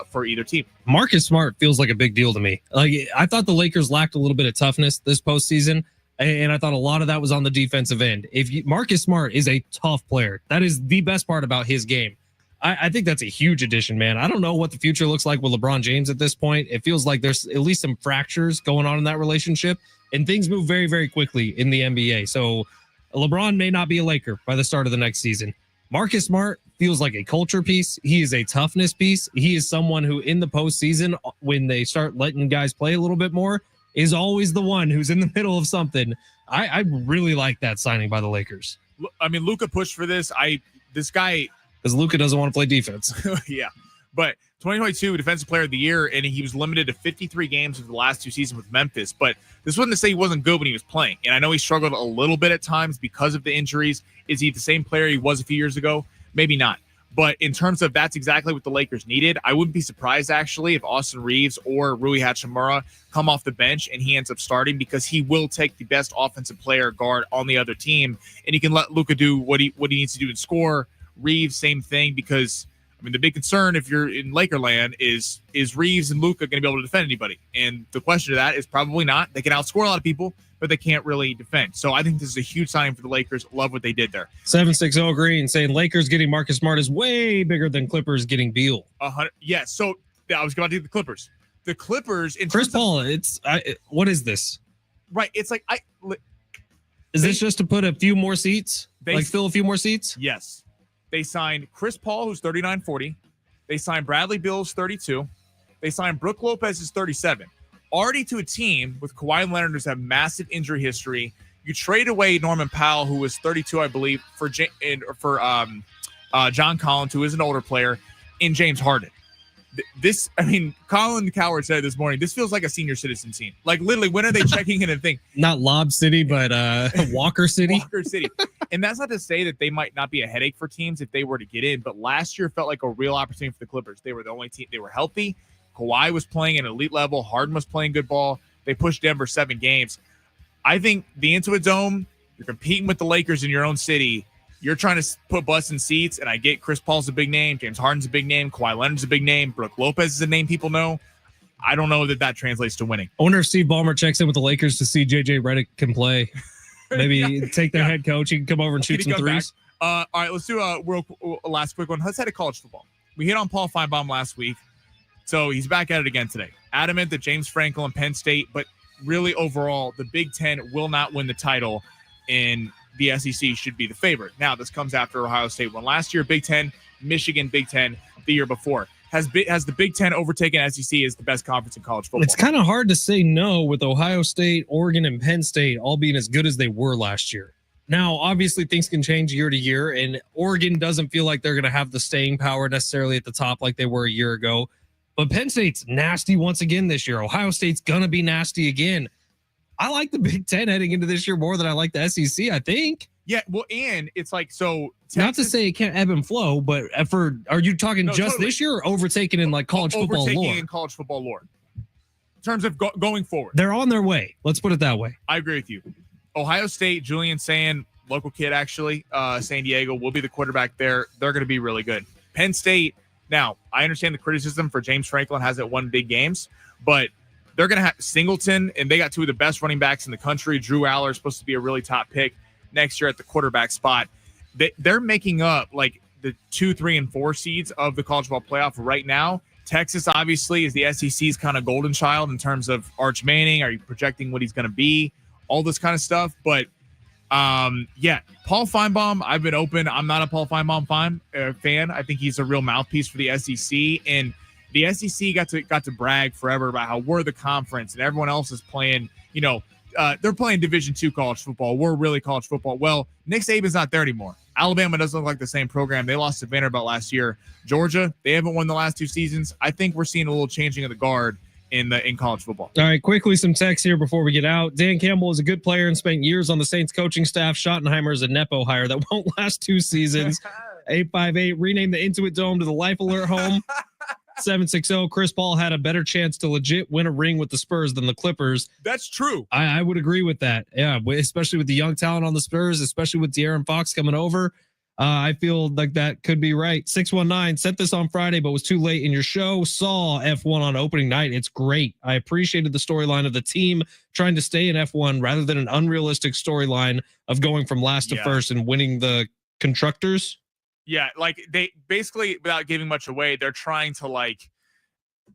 for either team? Marcus Smart feels like a big deal to me. Like, I thought the Lakers lacked a little bit of toughness this postseason, and I thought a lot of that was on the defensive end. Marcus Smart is a tough player. That is the best part about his game. I think that's a huge addition, man. I don't know what the future looks like with LeBron James at this point. It feels like there's at least some fractures going on in that relationship, and things move very, very quickly in the NBA. So LeBron may not be a Laker by the start of the next season. Marcus Smart feels like a culture piece. He is a toughness piece. He is someone who in the postseason, when they start letting guys play a little bit more, is always the one who's in the middle of something. I really like that signing by the Lakers. I mean, Luka pushed for this. This guy... Because Luka doesn't want to play defense. Yeah. But 2022 Defensive Player of the Year, and he was limited to 53 games of the last two seasons with Memphis. But this wasn't to say he wasn't good when he was playing. And I know he struggled a little bit at times because of the injuries. Is he the same player he was a few years ago? Maybe not. But in terms of that's exactly what the Lakers needed, I wouldn't be surprised, actually, if Austin Reeves or Rui Hachimura come off the bench and he ends up starting, because he will take the best offensive player guard on the other team, and he can let Luka do what he needs to do and score. Reeves, same thing, because I mean the big concern if you're in Lakerland is Reeves and Luka going to be able to defend anybody? And the question to that is probably not. They can outscore a lot of people, but they can't really defend. So I think this is a huge sign for the Lakers. Love what they did there. 760 Green saying Lakers getting Marcus Smart is way bigger than Clippers getting Beal. 100. Yeah. So I was going to do the Clippers. The Clippers in Chris Paul. What is this? Right. It's like is this just to put a few more seats? Fill a few more seats? Yes. They signed Chris Paul, who's 39-40. They signed Bradley Beal, who's 32. They signed Brook Lopez, who's 37. Already to a team with Kawhi Leonard, who's had massive injury history. You trade away Norman Powell, who was 32, I believe, for John Collins, who is an older player, in James Harden. Colin Coward said this morning, this feels like a senior citizen team. Like, literally, when are they checking in and think? Not Lob City, but Walker City. Walker City. And that's not to say that they might not be a headache for teams if they were to get in, but last year felt like a real opportunity for the Clippers. They were the only team. They were healthy. Kawhi was playing at an elite level. Harden was playing good ball. They pushed Denver 7 games. I think the Intuit Dome, you're competing with the Lakers in your own city. You're trying to put butts in seats, and I get Chris Paul's a big name, James Harden's a big name, Kawhi Leonard's a big name, Brook Lopez is a name people know. I don't know that translates to winning. I wonder if Steve Ballmer checks in with the Lakers to see JJ Redick can play. Maybe take their head coach. He can come over and shoot some threes. All right, let's do a last quick one. Let's head to college football. We hit on Paul Feinbaum last week, so he's back at it again today. Adamant that James Franklin and Penn State, but really overall, the Big Ten will not win the title, and the SEC should be the favorite. Now, this comes after Ohio State won last year. Big Ten, Michigan, Big Ten the year before. Has the Big Ten overtaken SEC as the best conference in college football? It's kind of hard to say no with Ohio State, Oregon, and Penn State all being as good as they were last year. Now, obviously, things can change year to year, and Oregon doesn't feel like they're going to have the staying power necessarily at the top like they were a year ago. But Penn State's nasty once again this year. Ohio State's going to be nasty again. I like the Big Ten heading into this year more than I like the SEC, I think. Yeah, well, and it's like, so Texas, not to say it can't ebb and flow, but are you talking just totally. this year or overtaking in like college football lore? Overtaking in college football lore. In terms of going forward. They're on their way. Let's put it that way. I agree with you. Ohio State, Julian Sand, local kid actually, San Diego, will be the quarterback there. They're going to be really good. Penn State, now, I understand the criticism for James Franklin hasn't won big games, but they're going to have Singleton, and they got two of the best running backs in the country. Drew Aller is supposed to be a really top pick next year at the quarterback spot. They're making up like the 2, 3, and 4 seeds of the college football playoff right now. Texas, obviously, is the SEC's kind of golden child in terms of Arch Manning. Are you projecting what he's going to be? All this kind of stuff. But, yeah, Paul Feinbaum, I've been open. I'm not a Paul Feinbaum fan. I think he's a real mouthpiece for the SEC. And the SEC got to brag forever about how we're the conference and everyone else is playing, they're playing Division II college football. We're really college football. Well, Nick Saban's not there anymore. Alabama doesn't look like the same program. They lost to Vanderbilt last year. Georgia, they haven't won the last 2 seasons. I think we're seeing a little changing of the guard in college football. All right, quickly some text here before we get out. Dan Campbell is a good player and spent years on the Saints coaching staff. Schottenheimer is a Nepo hire that won't last 2 seasons. 858, rename the Intuit Dome to the Life Alert Home. 760, Chris Paul had a better chance to legit win a ring with the Spurs than the Clippers. That's true. I would agree with that. Yeah, especially with the young talent on the Spurs, especially with De'Aaron Fox coming over. I feel like that could be right. 619, sent this on Friday, but was too late in your show. Saw F1 on opening night. It's great. I appreciated the storyline of the team trying to stay in F1 rather than an unrealistic storyline of going from last to first and winning the constructors. Yeah, like they basically, without giving much away, they're trying to like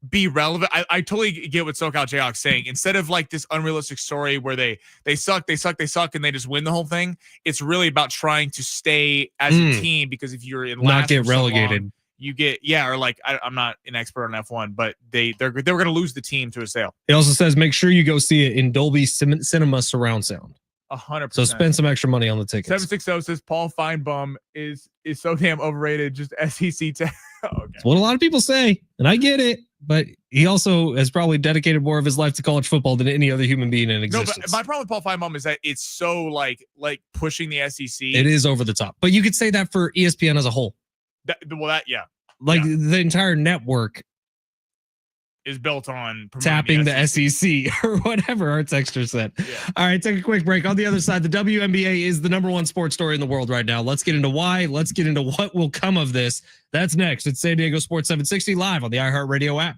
be relevant. I totally get what SoCal Jayhawk's saying. Instead of like this unrealistic story where they suck, and they just win the whole thing, it's really about trying to stay as a team, because if you're in last not get relegated, you get or like I'm not an expert on F1, but they were going to lose the team to a sale. It also says make sure you go see it in Dolby Cinema surround sound. 100%. So spend some extra money on the tickets. 760 says Paul Feinbaum is so damn overrated. Just SEC. Okay. That's what a lot of people say, and I get it. But he also has probably dedicated more of his life to college football than any other human being in existence. No, but my problem with Paul Feinbaum is that it's so like pushing the SEC. It is over the top. But you could say that for ESPN as a whole. The entire network is built on tapping the SEC or whatever our texter said. Yeah. All right, take a quick break. On the other side, the WNBA is the #1 sports story in the world right now. Let's get into why. Let's get into what will come of this. That's next. It's San Diego Sports 760 live on the iHeartRadio app.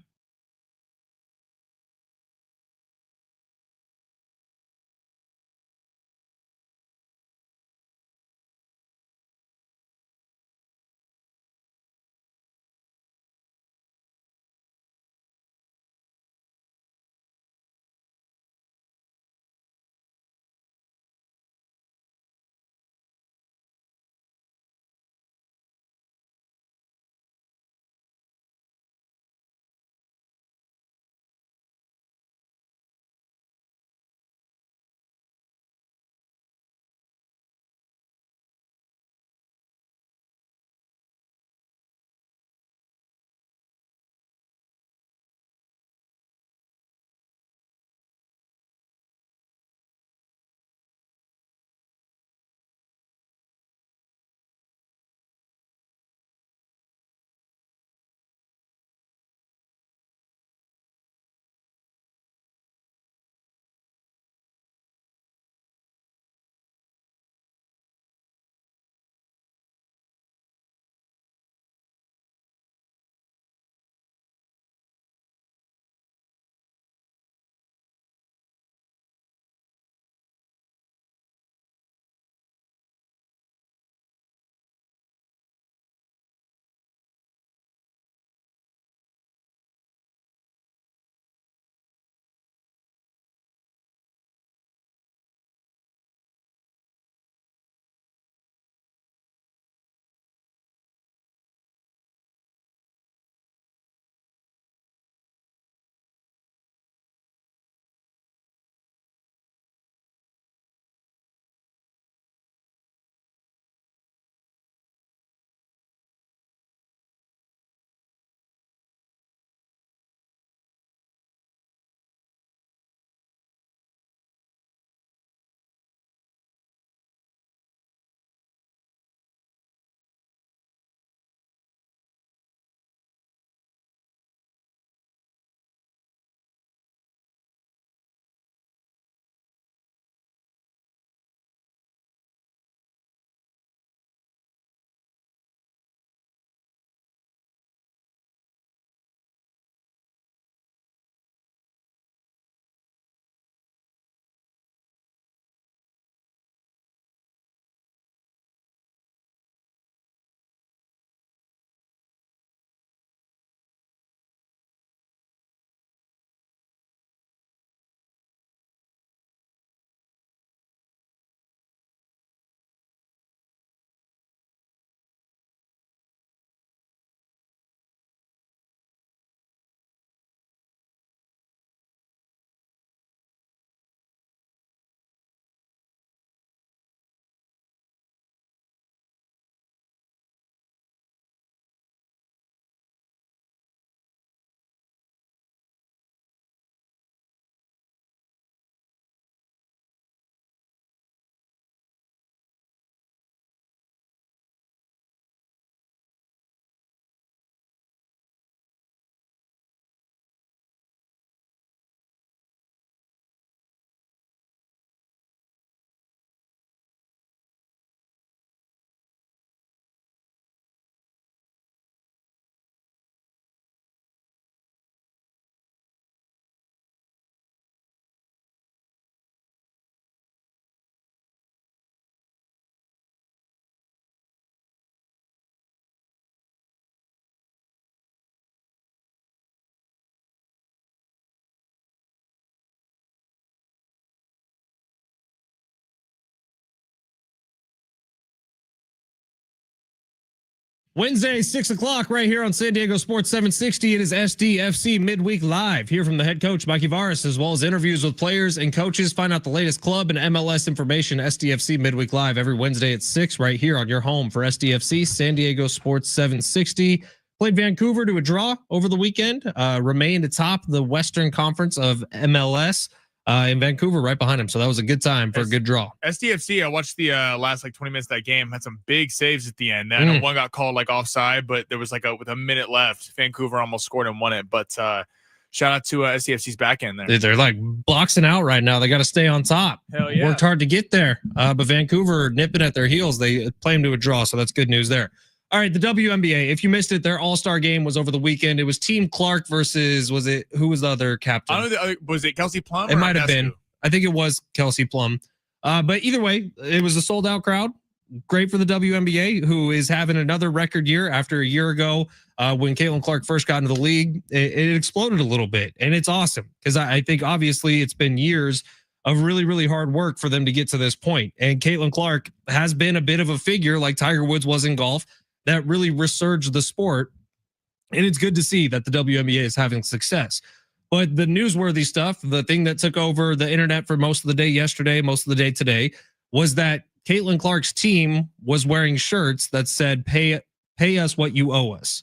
Wednesday, 6 o'clock, right here on San Diego Sports 760. It is SDFC Midweek Live. Hear from the head coach, Mikey Varas, as well as interviews with players and coaches. Find out the latest club and MLS information. SDFC Midweek Live every Wednesday at 6 right here on your home for SDFC, San Diego Sports 760. Played Vancouver to a draw over the weekend. Remained atop the Western Conference of MLS. In Vancouver right behind him. So that was a good time for a good draw. SDFC, I watched the last 20 minutes of that game, had some big saves at the end. I know one got called offside, but there was with a minute left. Vancouver almost scored and won it. But shout out to SDFC's back end there. They're boxing out right now. They got to stay on top. Hell yeah. Worked hard to get there. But Vancouver nipping at their heels. They play them to a draw. So that's good news there. All right, the WNBA. If you missed it, their All-Star game was over the weekend. It was Team Clark versus, who was the other captain? I don't know, was it Kelsey Plum? It might have been. I think it was Kelsey Plum. But either way, it was a sold-out crowd. Great for the WNBA, who is having another record year after a year ago when Caitlin Clark first got into the league. It exploded a little bit, and it's awesome because I think obviously it's been years of really, really hard work for them to get to this point. And Caitlin Clark has been a bit of a figure like Tiger Woods was in golf that really resurged the sport. And it's good to see that the WNBA is having success. But the newsworthy stuff, the thing that took over the internet for most of the day yesterday, most of the day today, was that Caitlin Clark's team was wearing shirts that said, pay us what you owe us.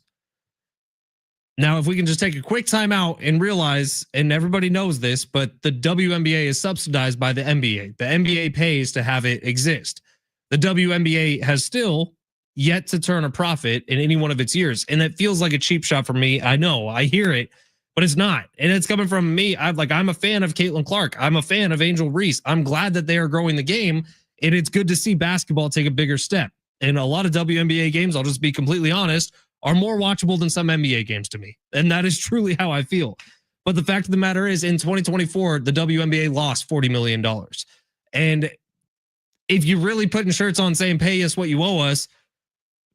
Now, if we can just take a quick time out and realize, and everybody knows this, but the WNBA is subsidized by the NBA. The NBA pays to have it exist. The WNBA has still yet to turn a profit in any one of its years. And it feels like a cheap shot for me. I know, I hear it, but it's not. And it's coming from me. I'm a fan of Caitlin Clark. I'm a fan of Angel Reese. I'm glad that they are growing the game. And it's good to see basketball take a bigger step. And a lot of WNBA games, I'll just be completely honest, are more watchable than some NBA games to me. And that is truly how I feel. But the fact of the matter is, in 2024, the WNBA lost $40 million. And if you're really putting shirts on saying, pay us what you owe us,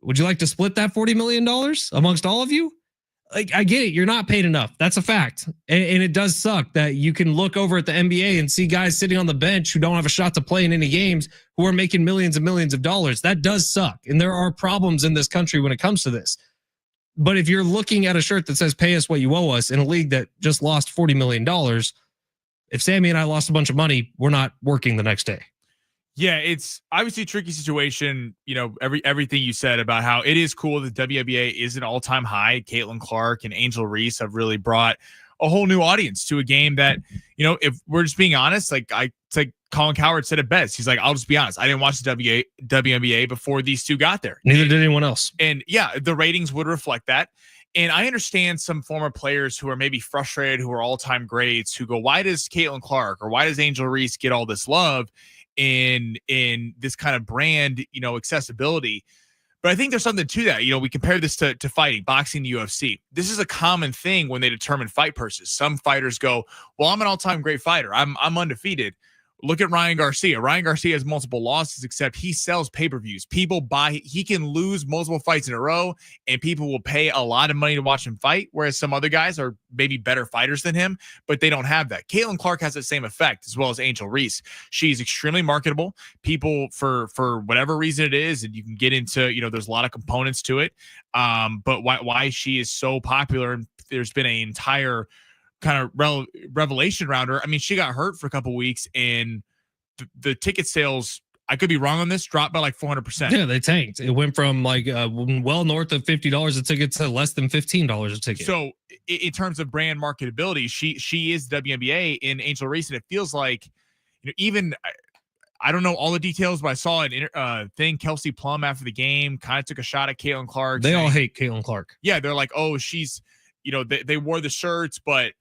would you like to split that $40 million amongst all of you? I get it. You're not paid enough. That's a fact. And it does suck that you can look over at the NBA and see guys sitting on the bench who don't have a shot to play in any games who are making millions and millions of dollars. That does suck. And there are problems in this country when it comes to this. But if you're looking at a shirt that says pay us what you owe us in a league that just lost $40 million, if Sammy and I lost a bunch of money, we're not working the next day. Yeah, it's obviously a tricky situation. Everything you said about how it is cool that WNBA is an all-time high. Caitlin Clark and Angel Reese have really brought a whole new audience to a game that, if we're just being honest, it's like Colin Cowherd said it best. He's like, I'll just be honest. I didn't watch the WNBA before these two got there. Neither did anyone else. And yeah, the ratings would reflect that. And I understand some former players who are maybe frustrated, who are all-time greats, who go, why does Caitlin Clark or why does Angel Reese get all this love in this kind of brand, accessibility? But I think there's something to that. We compare this to fighting, boxing, the UFC. This is a common thing when they determine fight purses. Some fighters go, well, I'm an all-time great fighter. I'm undefeated. Look at Ryan Garcia. Ryan Garcia has multiple losses, except he sells pay-per-views. People buy, he can lose multiple fights in a row, and people will pay a lot of money to watch him fight, whereas some other guys are maybe better fighters than him, but they don't have that. Caitlin Clark has the same effect, as well as Angel Reese. She's extremely marketable. People, for whatever reason it is, and you can get into, there's a lot of components to it, but why she is so popular, and there's been an entire kind of revelation around her. I mean, she got hurt for a couple weeks, and the ticket sales, I could be wrong on this, dropped by 400%. Yeah, they tanked. It went from well north of $50 a ticket to less than $15 a ticket. So in terms of brand marketability, she is WNBA in Angel Reese, and it feels like, even I don't know all the details, but I saw an thing. Kelsey Plum after the game kind of took a shot at Caitlin Clark. They all hate Caitlin Clark. Yeah, they're like, oh, she's, they wore the shirts, but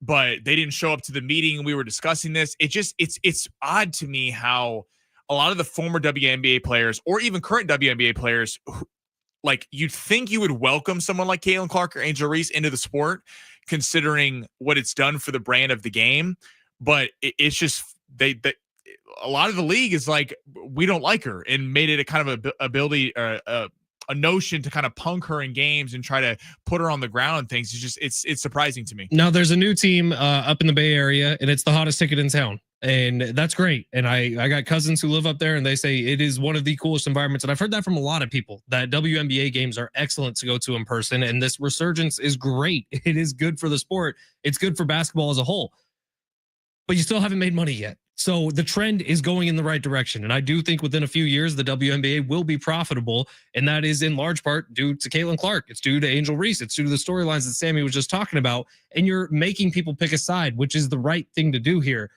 they didn't show up to the meeting. We were discussing this. It's odd to me how a lot of the former WNBA players, or even current WNBA players, you'd think you would welcome someone like Caitlin Clark or Angel Reese into the sport, considering what it's done for the brand of the game. But it's just a lot of the league is like, we don't like her, and made it a kind of a notion to kind of punk her in games and try to put her on the ground and things. It's surprising to me. Now there's a new team up in the Bay Area, and it's the hottest ticket in town. And that's great. And I got cousins who live up there and they say it is one of the coolest environments. And I've heard that from a lot of people, that WNBA games are excellent to go to in person. And this resurgence is great. It is good for the sport. It's good for basketball as a whole. But you still haven't made money yet. So the trend is going in the right direction. And I do think within a few years, the WNBA will be profitable. And that is in large part due to Caitlin Clark. It's due to Angel Reese. It's due to the storylines that Sammy was just talking about. And you're making people pick a side, which is the right thing to do here.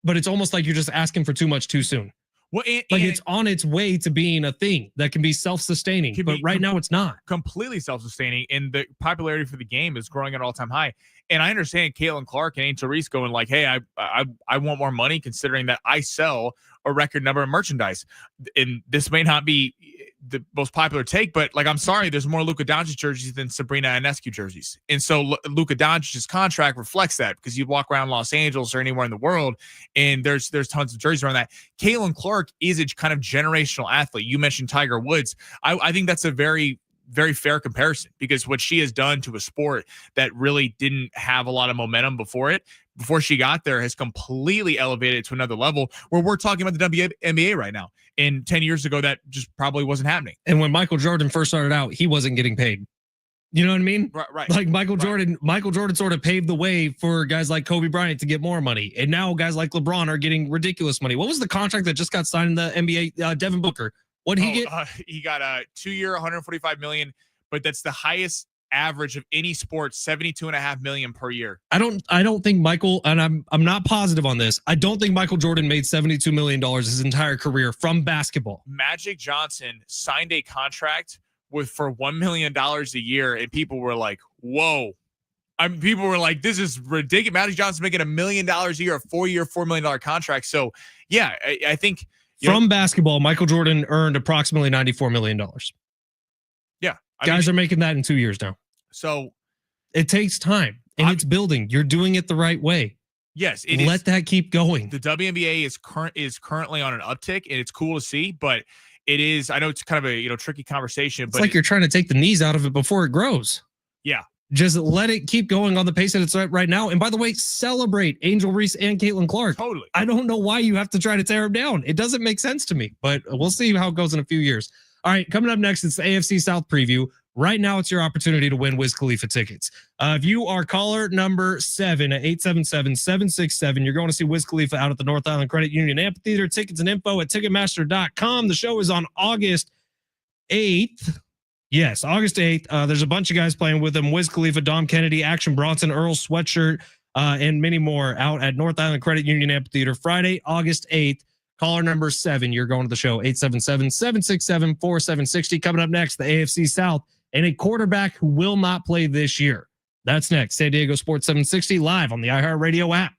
But it's almost like you're just asking for too much too soon. Well, it's on its way to being a thing that can be self-sustaining, but right now it's not. Completely self-sustaining, and the popularity for the game is growing at an all-time high. And I understand Caitlin Clark and Angel Reese going like, hey, I want more money considering that I sell a record number of merchandise. And this may not be the most popular take, but like, I'm sorry, there's more Luka Doncic jerseys than Sabrina Ionescu jerseys. And so Luka Doncic's contract reflects that, because you walk around Los Angeles or anywhere in the world and there's tons of jerseys around that. Caitlin Clark is a kind of generational athlete. You mentioned Tiger Woods. I think that's a very, very fair comparison, because what she has done to a sport that really didn't have a lot of momentum before she got there, has completely elevated it to another level where we're talking about the WNBA right now. And 10 years ago, that just probably wasn't happening. And when Michael Jordan first started out, he wasn't getting paid. You know what I mean? Right. Like Michael Jordan sort of paved the way for guys like Kobe Bryant to get more money. And now guys like LeBron are getting ridiculous money. What was the contract that just got signed in the NBA? Devin Booker. What did he get? He got a 2-year, $145 million, but that's the highest average of any sport, $72.5 million per year. I don't think Michael, and I'm not positive on this, I don't think Michael Jordan made $72 million his entire career from basketball. Magic Johnson signed a contract for $1 million a year, and people were like, whoa. People were like, this is ridiculous. Magic Johnson making $1 million a year, a 4-year, $4 million contract. So yeah, I think from basketball, Michael Jordan earned approximately $94 million. Yeah. Guys are making that in 2 years now. So it takes time, and it's building. You're doing it the right way. Yes, let that keep going. The WNBA is currently on an uptick, and it's cool to see, but it is, I know it's kind of a tricky conversation, It's but like you're trying to take the knees out of it before it grows. Yeah. Just let it keep going on the pace that it's at right now. And by the way, celebrate Angel Reese and Caitlin Clark. Totally. I don't know why you have to try to tear them down. It doesn't make sense to me, but we'll see how it goes in a few years. All right, coming up next, it's the AFC South preview. Right now, it's your opportunity to win Wiz Khalifa tickets. If you are caller number 7 at 877-767, you're going to see Wiz Khalifa out at the North Island Credit Union Amphitheater. Tickets and info at Ticketmaster.com. The show is on August 8th. Yes, August 8th. There's a bunch of guys playing with him. Wiz Khalifa, Dom Kennedy, Action Bronson, Earl Sweatshirt, and many more out at North Island Credit Union Amphitheater. Friday, August 8th. Caller number 7, you're going to the show, 877-767-4760. Coming up next, the AFC South, and a quarterback who will not play this year. That's next. San Diego Sports 760 live on the iHeartRadio app.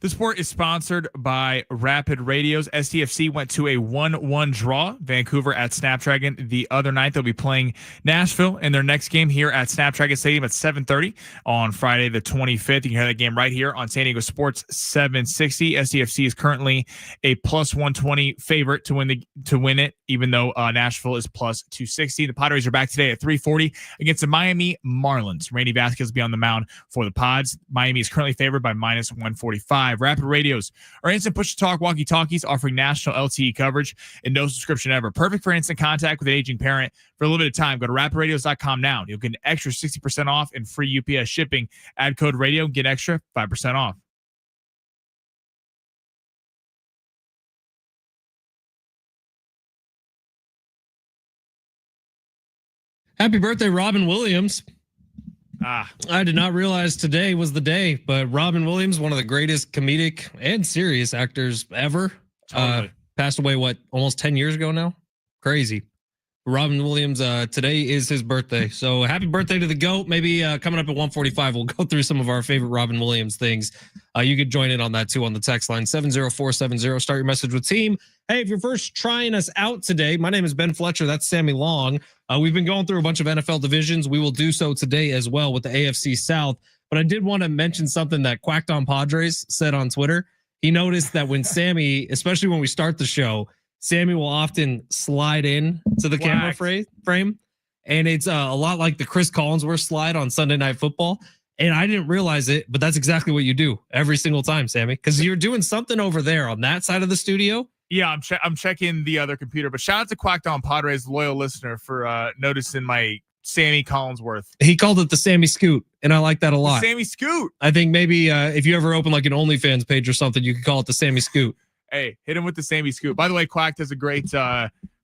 The sport is sponsored by Rapid Radios. STFC went to a 1-1 draw. Vancouver at Snapdragon the other night. They'll be playing Nashville in their next game here at Snapdragon Stadium at 7:30 on Friday the 25th. You can hear that game right here on San Diego Sports 760. STFC is currently a plus 120 favorite to win it, even though Nashville is plus 260. The Padres are back today at 3:40 against the Miami Marlins. Randy Vasquez will be on the mound for the Pods. Miami is currently favored by minus 145. Rapid Radios are instant push-to-talk walkie-talkies offering national LTE coverage and no subscription ever. Perfect for instant contact with an aging parent. For a limited time, go to rapidradios.com now. You'll get an extra 60% off and free UPS shipping. Add code radio and get extra 5% off. Happy birthday, Robin Williams. I did not realize today was the day, but Robin Williams, one of the greatest comedic and serious actors ever, passed away, almost 10 years ago now? Crazy. Robin Williams, today is his birthday. So happy birthday to the GOAT. Maybe coming up at 1:45, we'll go through some of our favorite Robin Williams things. You could join in on that too on the text line, 70470. Start your message with team. Hey, if you're first trying us out today, my name is Ben Fletcher. That's Sammy Long. We've been going through a bunch of NFL divisions. We will do so today as well with the AFC South. But I did want to mention something that Quacked on Padres said on Twitter. He noticed that when Sammy, especially when we start the show, Sammy will often slide in to the camera frame. And it's a lot like the Chris Collinsworth slide on Sunday Night Football. And I didn't realize it, but that's exactly what you do every single time, Sammy, because you're doing something over there on that side of the studio. Yeah, I'm checking the other computer, but shout out to Quacked on Padres, loyal listener, for noticing my Sammy Collinsworth. He called it the Sammy Scoot, and I like that a lot. The Sammy Scoot. I think maybe if you ever open like an OnlyFans page or something, you could call it the Sammy Scoot. Hey, hit him with the Sammy Scoot. By the way, Quacked has a great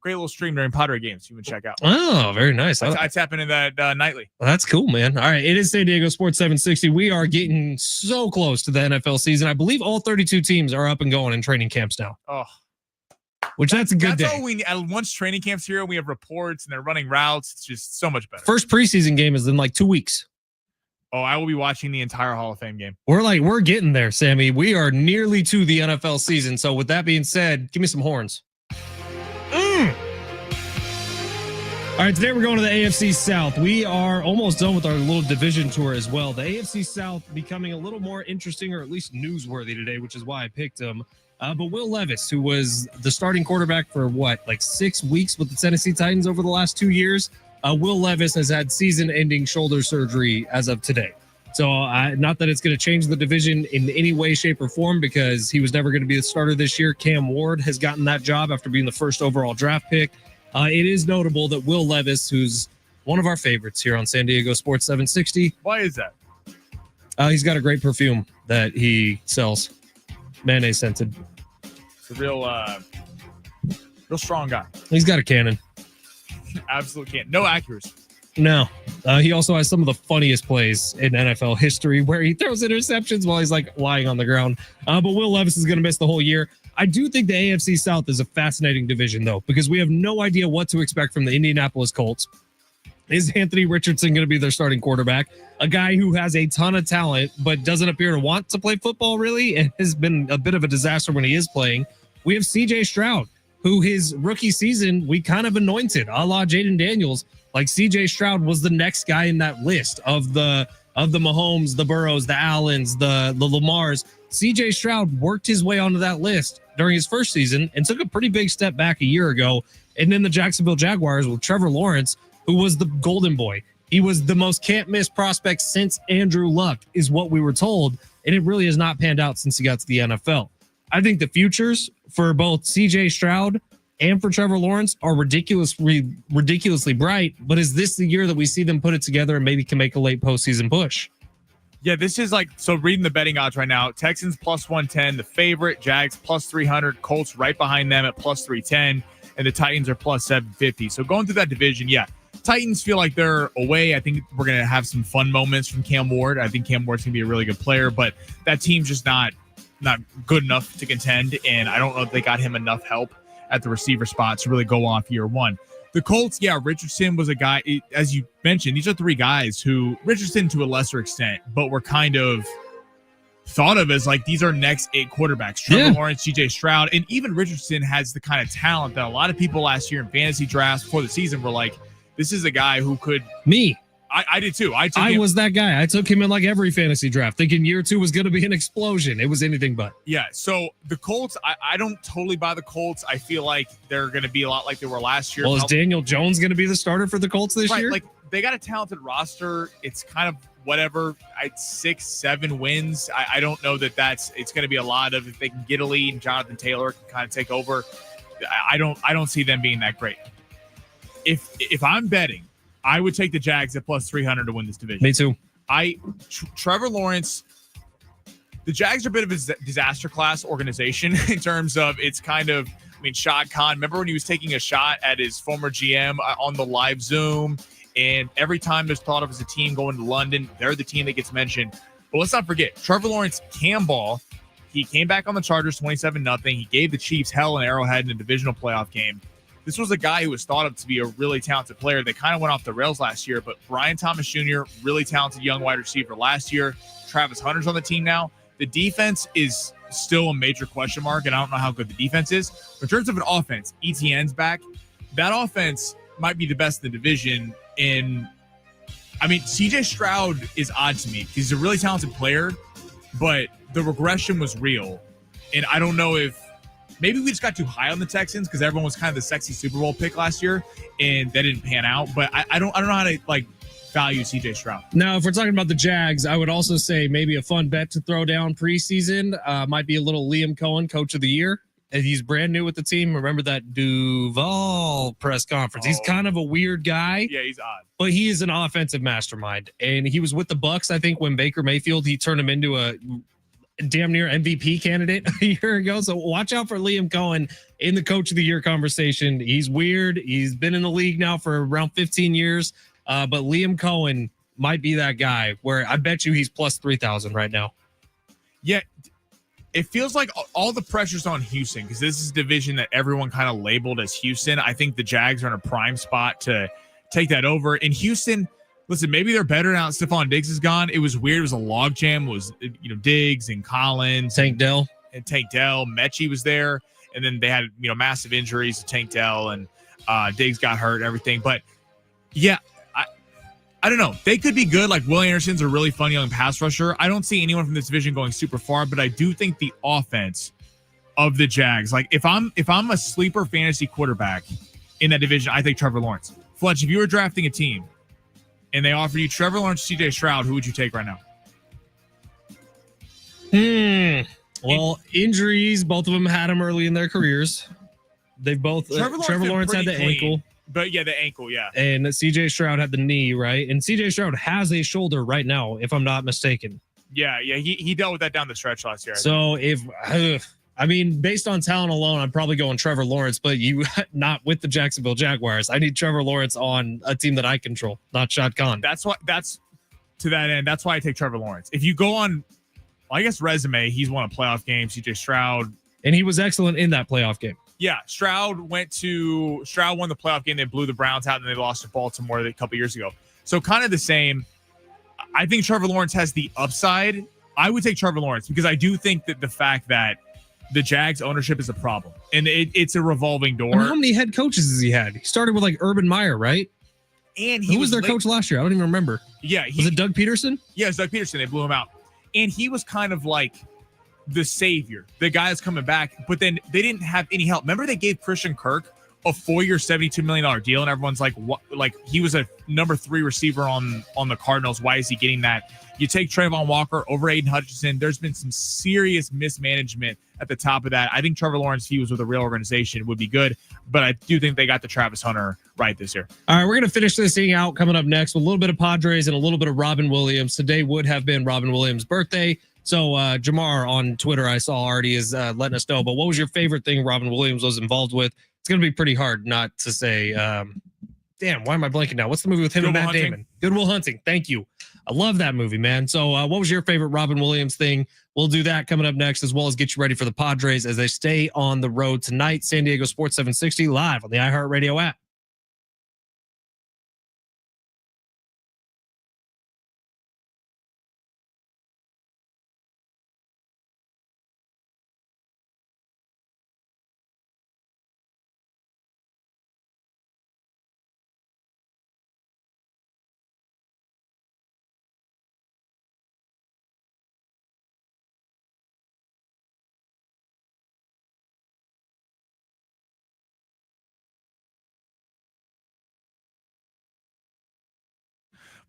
little stream during Padre games you can check out. Oh, very nice. I tap into that nightly. Well, that's cool, man. All right, it is San Diego Sports 760. We are getting so close to the NFL season. I believe all 32 teams are up and going in training camps now. Oh. Which that's a good day. That's all we need. Once training camp's here, we have reports and they're running routes. It's just so much better. First preseason game is in like 2 weeks. Oh, I will be watching the entire Hall of Fame game. We're getting there, Sammy. We are nearly to the NFL season. So with that being said, give me some horns. All right, today we're going to the AFC South. We are almost done with our little division tour as well. The AFC South becoming a little more interesting, or at least newsworthy today, which is why I picked him. But Will Levis, who was the starting quarterback for 6 weeks with the Tennessee Titans over the last 2 years, Will Levis has had season-ending shoulder surgery as of today. So not that it's going to change the division in any way, shape, or form, because he was never going to be the starter this year. Cam Ward has gotten that job after being the first overall draft pick. It is notable that Will Levis, who's one of our favorites here on San Diego Sports 760. Why is that? He's got a great perfume that he sells. Mayonnaise scented. It's a real strong guy. He's got a cannon. Absolutely can't. No accuracy. No. He also has some of the funniest plays in NFL history where he throws interceptions while he's lying on the ground. But Will Levis is going to miss the whole year. I do think the AFC South is a fascinating division, though, because we have no idea what to expect from the Indianapolis Colts. Is Anthony Richardson going to be their starting quarterback? A guy who has a ton of talent, but doesn't appear to want to play football, really, and has been a bit of a disaster when he is playing. We have CJ Stroud, who his rookie season, we kind of anointed, a la Jaden Daniels. Like CJ Stroud was the next guy in that list of the Mahomes, the Burrows, the Allens, the Lamars. CJ Stroud worked his way onto that list during his first season and took a pretty big step back a year ago. And then the Jacksonville Jaguars with Trevor Lawrence, who was the golden boy. He was the most can't-miss prospect since Andrew Luck, is what we were told. And it really has not panned out since he got to the NFL. I think the futures for both CJ Stroud and for Trevor Lawrence are ridiculously bright. But is this the year that we see them put it together and maybe can make a late postseason push? Yeah, this is so reading the betting odds right now, Texans plus 110, the favorite, Jags plus 300, Colts right behind them at plus 310, and the Titans are plus 750. So going through that division, yeah, Titans feel like they're away. I think we're going to have some fun moments from Cam Ward. I think Cam Ward's going to be a really good player, but that team's just not good enough to contend, and I don't know if they got him enough help at the receiver spot to really go off year one. The Colts, yeah, Richardson was a guy, as you mentioned, these are three guys who, Richardson to a lesser extent, but were kind of thought of as like these are next 8 quarterbacks. Trevor Lawrence, CJ Stroud, and even Richardson has the kind of talent that a lot of people last year in fantasy drafts before the season were like, this is a guy who could. Me. I did too. I was that guy. I took him in like every fantasy draft, thinking year 2 was going to be an explosion. It was anything but. Yeah. So the Colts, I don't totally buy the Colts. I feel like they're going to be a lot like they were last year. Well, is Daniel Jones going to be the starter for the Colts this year? Like they got a talented roster. It's kind of whatever. 6-7 wins. I don't know that it's going to be a lot of if they can get a lead and Jonathan Taylor can kind of take over. I don't see them being that great. If I'm betting, I would take the Jags at plus 300 to win this division. Me too. Trevor Lawrence, the Jags are a bit of a disaster class organization in terms of it's kind of, Shad Khan, remember when he was taking a shot at his former GM on the live Zoom? And every time there's thought of as a team going to London, they're the team that gets mentioned. But let's not forget, Trevor Lawrence can ball. He came back on the Chargers 27-0. He gave the Chiefs hell in Arrowhead in a divisional playoff game. This was a guy who was thought of to be a really talented player. They kind of went off the rails last year, but Brian Thomas Jr., really talented young wide receiver last year. Travis Hunter's on the team now. The defense is still a major question mark, and I don't know how good the defense is. But in terms of an offense, ETN's back. That offense might be the best in the division. CJ Stroud is odd to me. He's a really talented player, but the regression was real. And I don't know if maybe we just got too high on the Texans because everyone was kind of the sexy Super Bowl pick last year, and that didn't pan out. But I don't know how to value CJ Stroud. Now, if we're talking about the Jags, I would also say maybe a fun bet to throw down preseason might be a little Liam Cohen, Coach of the Year. He's brand new with the team. Remember that Duval press conference? He's kind of a weird guy. Yeah, he's odd. But he is an offensive mastermind. And he was with the Bucs, I think, when Baker Mayfield, he turned him into a damn near MVP candidate a year ago. So watch out for Liam Cohen in the Coach of the Year conversation. He's weird. He's been in the league now for around 15 years. But Liam Cohen might be that guy where I bet you he's plus 3,000 right now. Yeah. It feels like all the pressure's on Houston because this is a division that everyone kind of labeled as Houston. I think the Jags are in a prime spot to take that over. In Houston, listen, maybe they're better now that Stephon Diggs is gone. It was weird. It was a logjam. It was, Diggs and Collins. Tank Dell. And Tank Dell. Mechie was there. And then they had, massive injuries to Tank Dell and Diggs got hurt and everything. But, yeah, I don't know. They could be good. Like Will Anderson's a really fun young pass rusher. I don't see anyone from this division going super far, but I do think the offense of the Jags, like if I'm a sleeper fantasy quarterback in that division, I think Trevor Lawrence. Fletch, if you were drafting a team and they offered you Trevor Lawrence, CJ Stroud, who would you take right now? Well, injuries, both of them had them early in their careers. They've both Trevor Lawrence had the ankle. But yeah, the ankle, yeah. And CJ Stroud had the knee, right? And CJ Stroud has a shoulder right now, if I'm not mistaken. Yeah, he dealt with that down the stretch last year. So based on talent alone, I'm probably going Trevor Lawrence, but not with the Jacksonville Jaguars. I need Trevor Lawrence on a team that I control, not Shad Khan. That's to that end. That's why I take Trevor Lawrence. If you go on, resume, he's won a playoff game. CJ Stroud, and he was excellent in that playoff game. Yeah, Stroud won the playoff game. They blew the Browns out, and they lost to Baltimore a couple years ago. So kind of the same. I think Trevor Lawrence has the upside. I would take Trevor Lawrence because I do think that the fact that the Jags ownership is a problem, and it's a revolving door. And how many head coaches has he had? He started with Urban Meyer, right? And who was their coach last year? I don't even remember. Yeah, was it Doug Peterson? Yeah, it was Doug Peterson. They blew him out, and he was kind of like the savior, the guy is coming back, but then they didn't have any help. Remember they gave Christian Kirk a 4-year, $72 million deal, and everyone's like, what? Like he was a number 3 receiver on the Cardinals. Why is he getting that? You take Trayvon Walker over Aiden Hutchinson. There's been some serious mismanagement at the top of that. I think Trevor Lawrence, if he was with a real organization, would be good, but I do think they got the Travis Hunter right this year. All right, we're going to finish this thing out coming up next with a little bit of Padres and a little bit of Robin Williams. Today would have been Robin Williams' birthday. So Jamar on Twitter, I saw already is letting us know. But what was your favorite thing Robin Williams was involved with? It's going to be pretty hard not to say. Damn, why am I blanking now? What's the movie with him and Matt Damon? Good Will Hunting. Thank you. I love that movie, man. So what was your favorite Robin Williams thing? We'll do that coming up next, as well as get you ready for the Padres as they stay on the road tonight. San Diego Sports 760 live on the iHeartRadio app.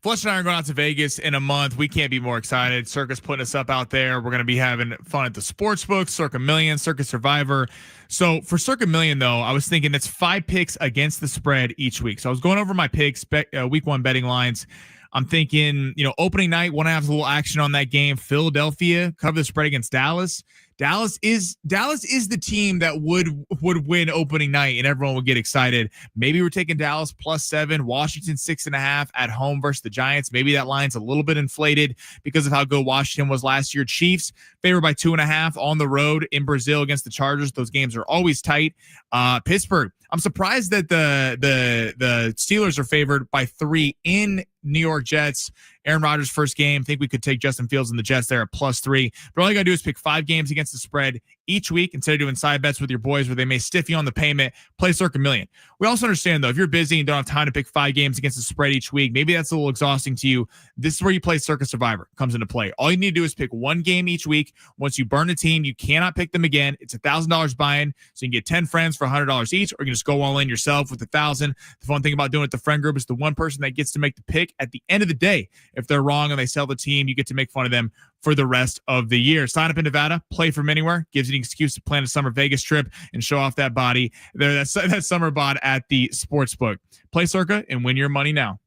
Fletch and I are going out to Vegas in a month. We can't be more excited. Circa's putting us up out there. We're going to be having fun at the sportsbook, Circa Million, Circa Survivor. So for Circa Million, though, I was thinking that's 5 picks against the spread each week. So I was going over my picks, week 1 betting lines. I'm thinking, opening night, want to have a little action on that game. Philadelphia cover the spread against Dallas. Dallas is the team that would win opening night, and everyone would get excited. Maybe we're taking Dallas +7, Washington 6.5 at home versus the Giants. Maybe that line's a little bit inflated because of how good Washington was last year. Chiefs favored by 2.5 on the road in Brazil against the Chargers. Those games are always tight. Pittsburgh. I'm surprised that the Steelers are favored by 3 in New York Jets. Aaron Rodgers' first game. Think we could take Justin Fields and the Jets there at +3. But all you got to do is pick 5 games against the spread each week instead of doing side bets with your boys where they may stiff you on the payment. Play Circa Million. We also understand, though, if you're busy and don't have time to pick 5 games against the spread each week, maybe that's a little exhausting to you. This is where you play Circa Survivor. Comes into play. All you need to do is pick 1 game each week. Once you burn a team, you cannot pick them again. It's $1,000 buy-in, so you can get 10 friends for $100 each, or you can just go all in yourself with $1,000. The fun thing about doing it with the friend group is the one person that gets to make the pick at the end of the day. If they're wrong and they sell the team, you get to make fun of them for the rest of the year. Sign up in Nevada, play from anywhere, gives you an excuse to plan a summer Vegas trip and show off that body there, that summer bod at the sportsbook. Play Circa and win your money now.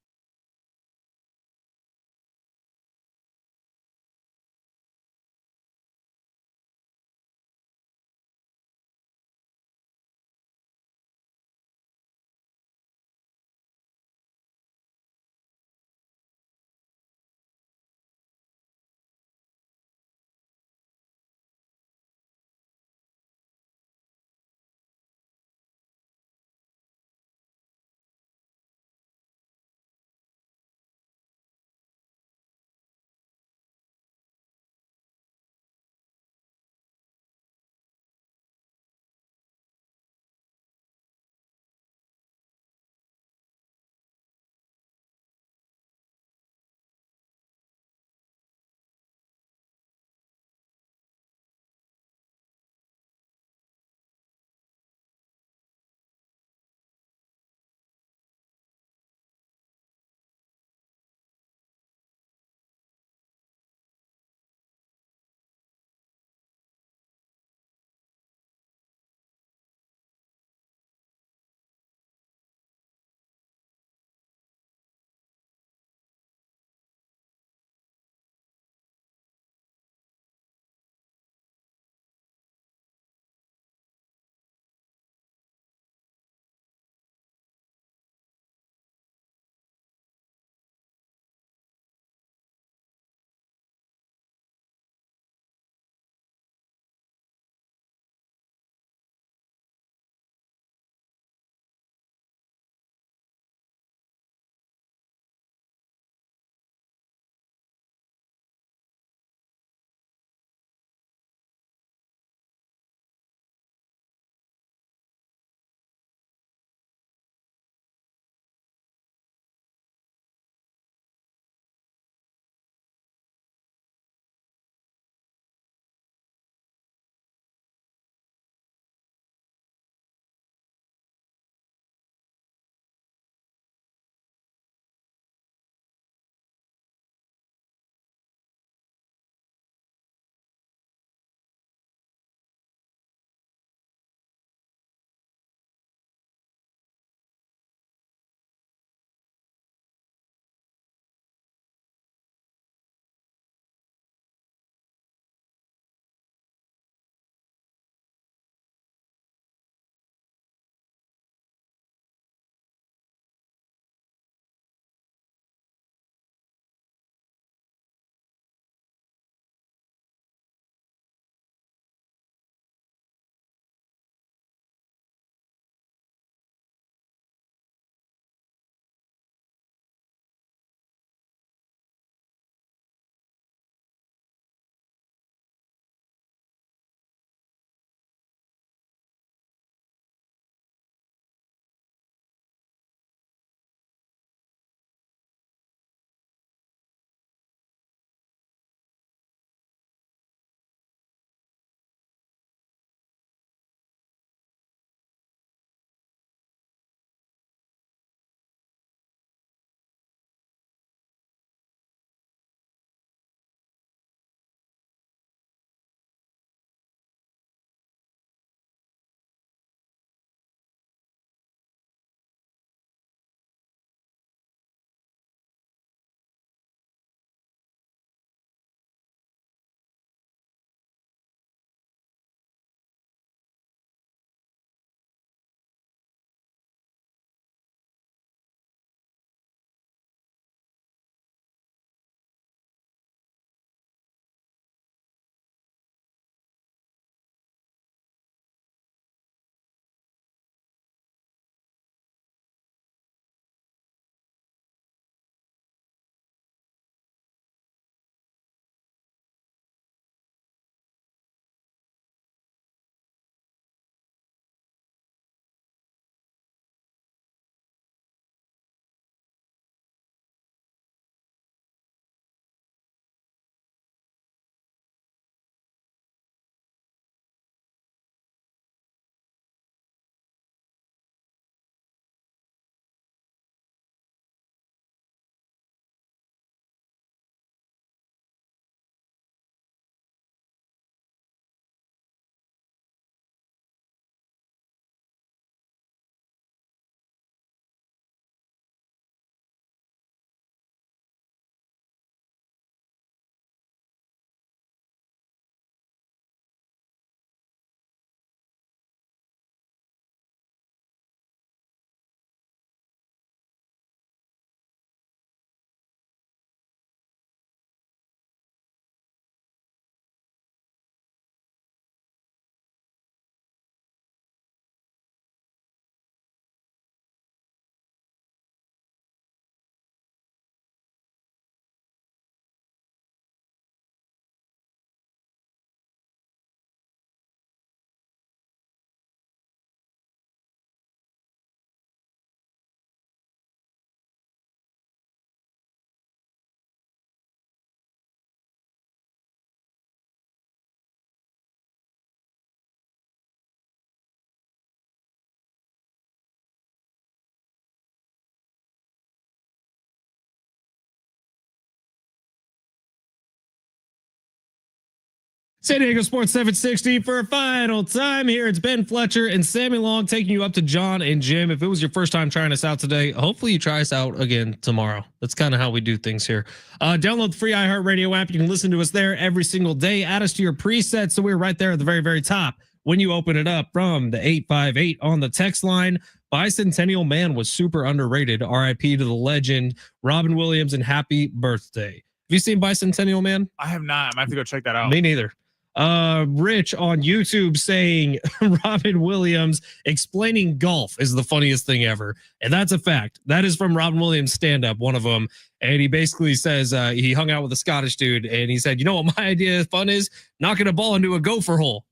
San Diego Sports 760 for a final time here. It's Ben Fletcher and Sammy Long taking you up to John and Jim. If it was your first time trying us out today, hopefully you try us out again tomorrow. That's kind of how we do things here. Download the free iHeartRadio app. You can listen to us there every single day. Add us to your presets. So we're right there at the very, very top. When you open it up from the 858 on the text line, Bicentennial Man was super underrated. RIP to the legend, Robin Williams, and happy birthday. Have you seen Bicentennial Man? I have not. I might have to go check that out. Me neither. Rich on YouTube saying Robin Williams explaining golf is the funniest thing ever. And that's a fact. That is from Robin Williams stand-up, one of them. And he basically says he hung out with a Scottish dude and he said, you know what my idea of fun is? Knocking a ball into a gopher hole.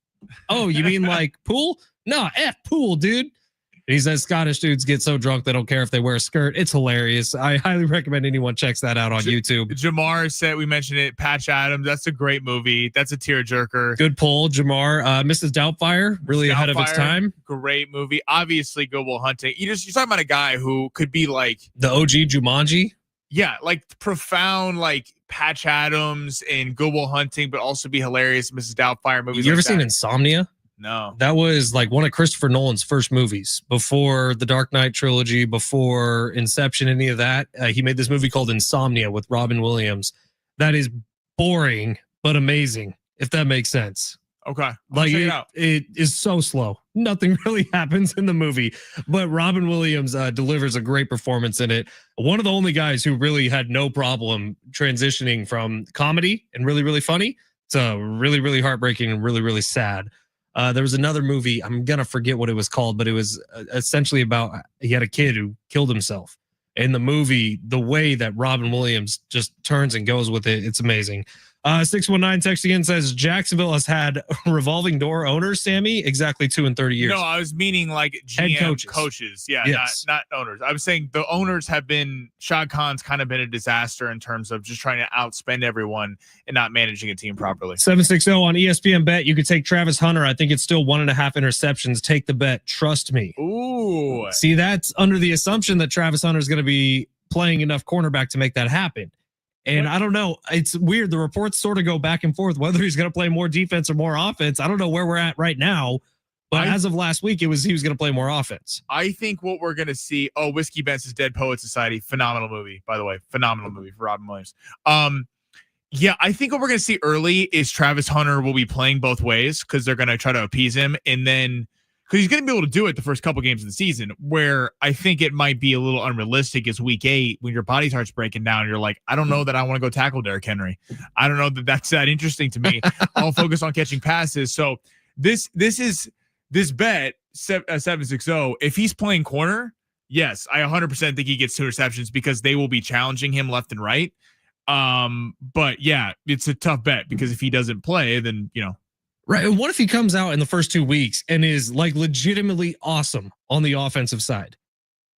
Oh, you mean like pool? No, F pool, dude. And he says Scottish dudes get so drunk they don't care if they wear a skirt. It's hilarious. I highly recommend anyone checks that out on YouTube. Jamar said, we mentioned it, Patch Adams. That's a great movie. That's a tearjerker. Good pull, Jamar. Mrs. Doubtfire, really ahead of its time. Great movie. Obviously, Good Will Hunting. You're talking about a guy who could be like the OG Jumanji. Yeah, like profound, like Patch Adams and Good Will Hunting, but also be hilarious. Mrs. Doubtfire movies. You ever seen Insomnia? No. That was like one of Christopher Nolan's first movies before the Dark Knight trilogy, before Inception, any of that. He made this movie called Insomnia with Robin Williams. That is boring, but amazing, if that makes sense. Okay. Like it is so slow. Nothing really happens in the movie, but Robin Williams delivers a great performance in it. One of the only guys who really had no problem transitioning from comedy and really, really funny to really, really heartbreaking and really, really sad. There was another movie, I'm going to forget what it was called, but it was essentially about, he had a kid who killed himself. In the movie, the way that Robin Williams just turns and goes with it, it's amazing. 619 text again says Jacksonville has had revolving door owners, Sammy, exactly 2 and 30 years. No, I was meaning like GM head coaches. Yeah, yes. not owners. I was saying the owners have been, Shad Khan's kind of been a disaster in terms of just trying to outspend everyone and not managing a team properly. 760 on ESPN bet. You could take Travis Hunter. I think it's still 1.5 interceptions. Take the bet. Trust me. Ooh. See, that's under the assumption that Travis Hunter is going to be playing enough cornerback to make that happen. And I don't know. It's weird. The reports sort of go back and forth whether he's going to play more defense or more offense. I don't know where we're at right now. But as of last week, he was going to play more offense. I think what we're going to see. Oh, Whiskey Bentz's Dead Poet Society. Phenomenal movie, by the way. Phenomenal movie for Robin Williams. Yeah, I think what we're going to see early is Travis Hunter will be playing both ways because they're going to try to appease him. And then because he's going to be able to do it the first couple games of the season, where I think it might be a little unrealistic is week 8 when your body starts breaking down. You're like, I don't know that I want to go tackle Derrick Henry. I don't know that that's that interesting to me. I'll focus on catching passes. So this bet 760. If he's playing corner, yes, I 100% think he gets 2 receptions because they will be challenging him left and right. But yeah, it's a tough bet because if he doesn't play, then Right. What if he comes out in the first 2 weeks and is like legitimately awesome on the offensive side?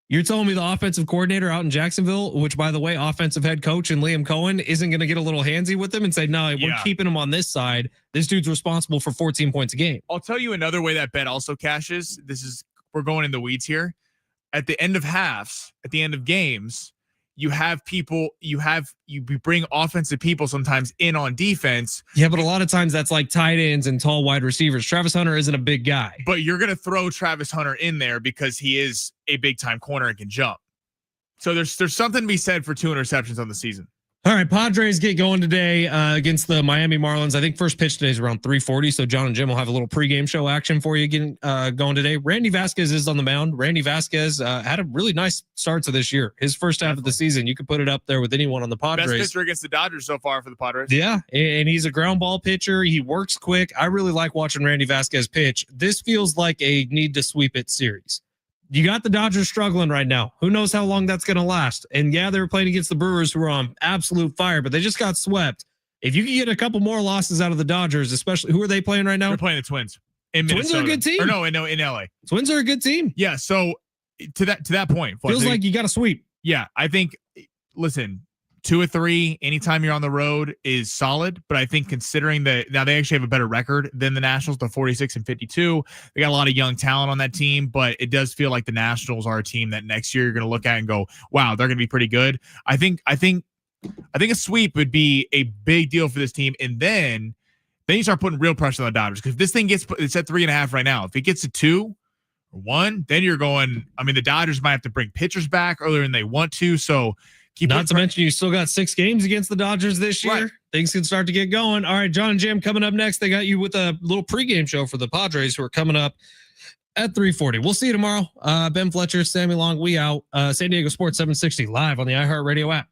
You're telling me the offensive coordinator out in Jacksonville, which by the way, offensive head coach and Liam Cohen isn't going to get a little handsy with him and say, no, we're keeping him on this side. This dude's responsible for 14 points a game. I'll tell you another way that bet also cashes. We're going in the weeds here. At the end of halves, at the end of games, you bring offensive people sometimes in on defense. Yeah, but a lot of times that's like tight ends and tall wide receivers. Travis Hunter isn't a big guy. But you're going to throw Travis Hunter in there because he is a big time corner and can jump. So there's something to be said for 2 interceptions on the season. All right, Padres get going today against the Miami Marlins. I think first pitch today is around 3:40, so John and Jim will have a little pregame show action for you getting going today. Randy Vasquez is on the mound. Randy Vasquez had a really nice start to this year. His first half of the season, you could put it up there with anyone on the Padres. Best pitcher against the Dodgers so far for the Padres. Yeah, and he's a ground ball pitcher. He works quick. I really like watching Randy Vasquez pitch. This feels like a need to sweep it series. You got the Dodgers struggling right now. Who knows how long that's going to last? And yeah, they were playing against the Brewers who are on absolute fire, but they just got swept. If you can get a couple more losses out of the Dodgers, especially who are they playing right now? They're playing the Twins. In Minnesota. Twins are a good team. Or no, in LA. Twins are a good team. Yeah. So to that point, feels like you got to sweep. Yeah, I think. Listen, 2 or 3 anytime you're on the road is solid, but I think considering that now they actually have a better record than the Nationals, they're 46-52. They got a lot of young talent on that team, but it does feel like the Nationals are a team that next year you're going to look at and go, wow, they're going to be pretty good. I think a sweep would be a big deal for this team, and then then you start putting real pressure on the Dodgers. Because if this thing it's at 3.5 right now. If it gets to 2 or 1, then you're going. I mean, the Dodgers might have to bring pitchers back earlier than they want to. So not to mention you still got 6 games against the Dodgers this year. Right. Things can start to get going. All right, John and Jim coming up next. They got you with a little pregame show for the Padres who are coming up at 3:40. We'll see you tomorrow. Ben Fletcher, Sammy Long, we out. San Diego Sports 760 live on the iHeartRadio app.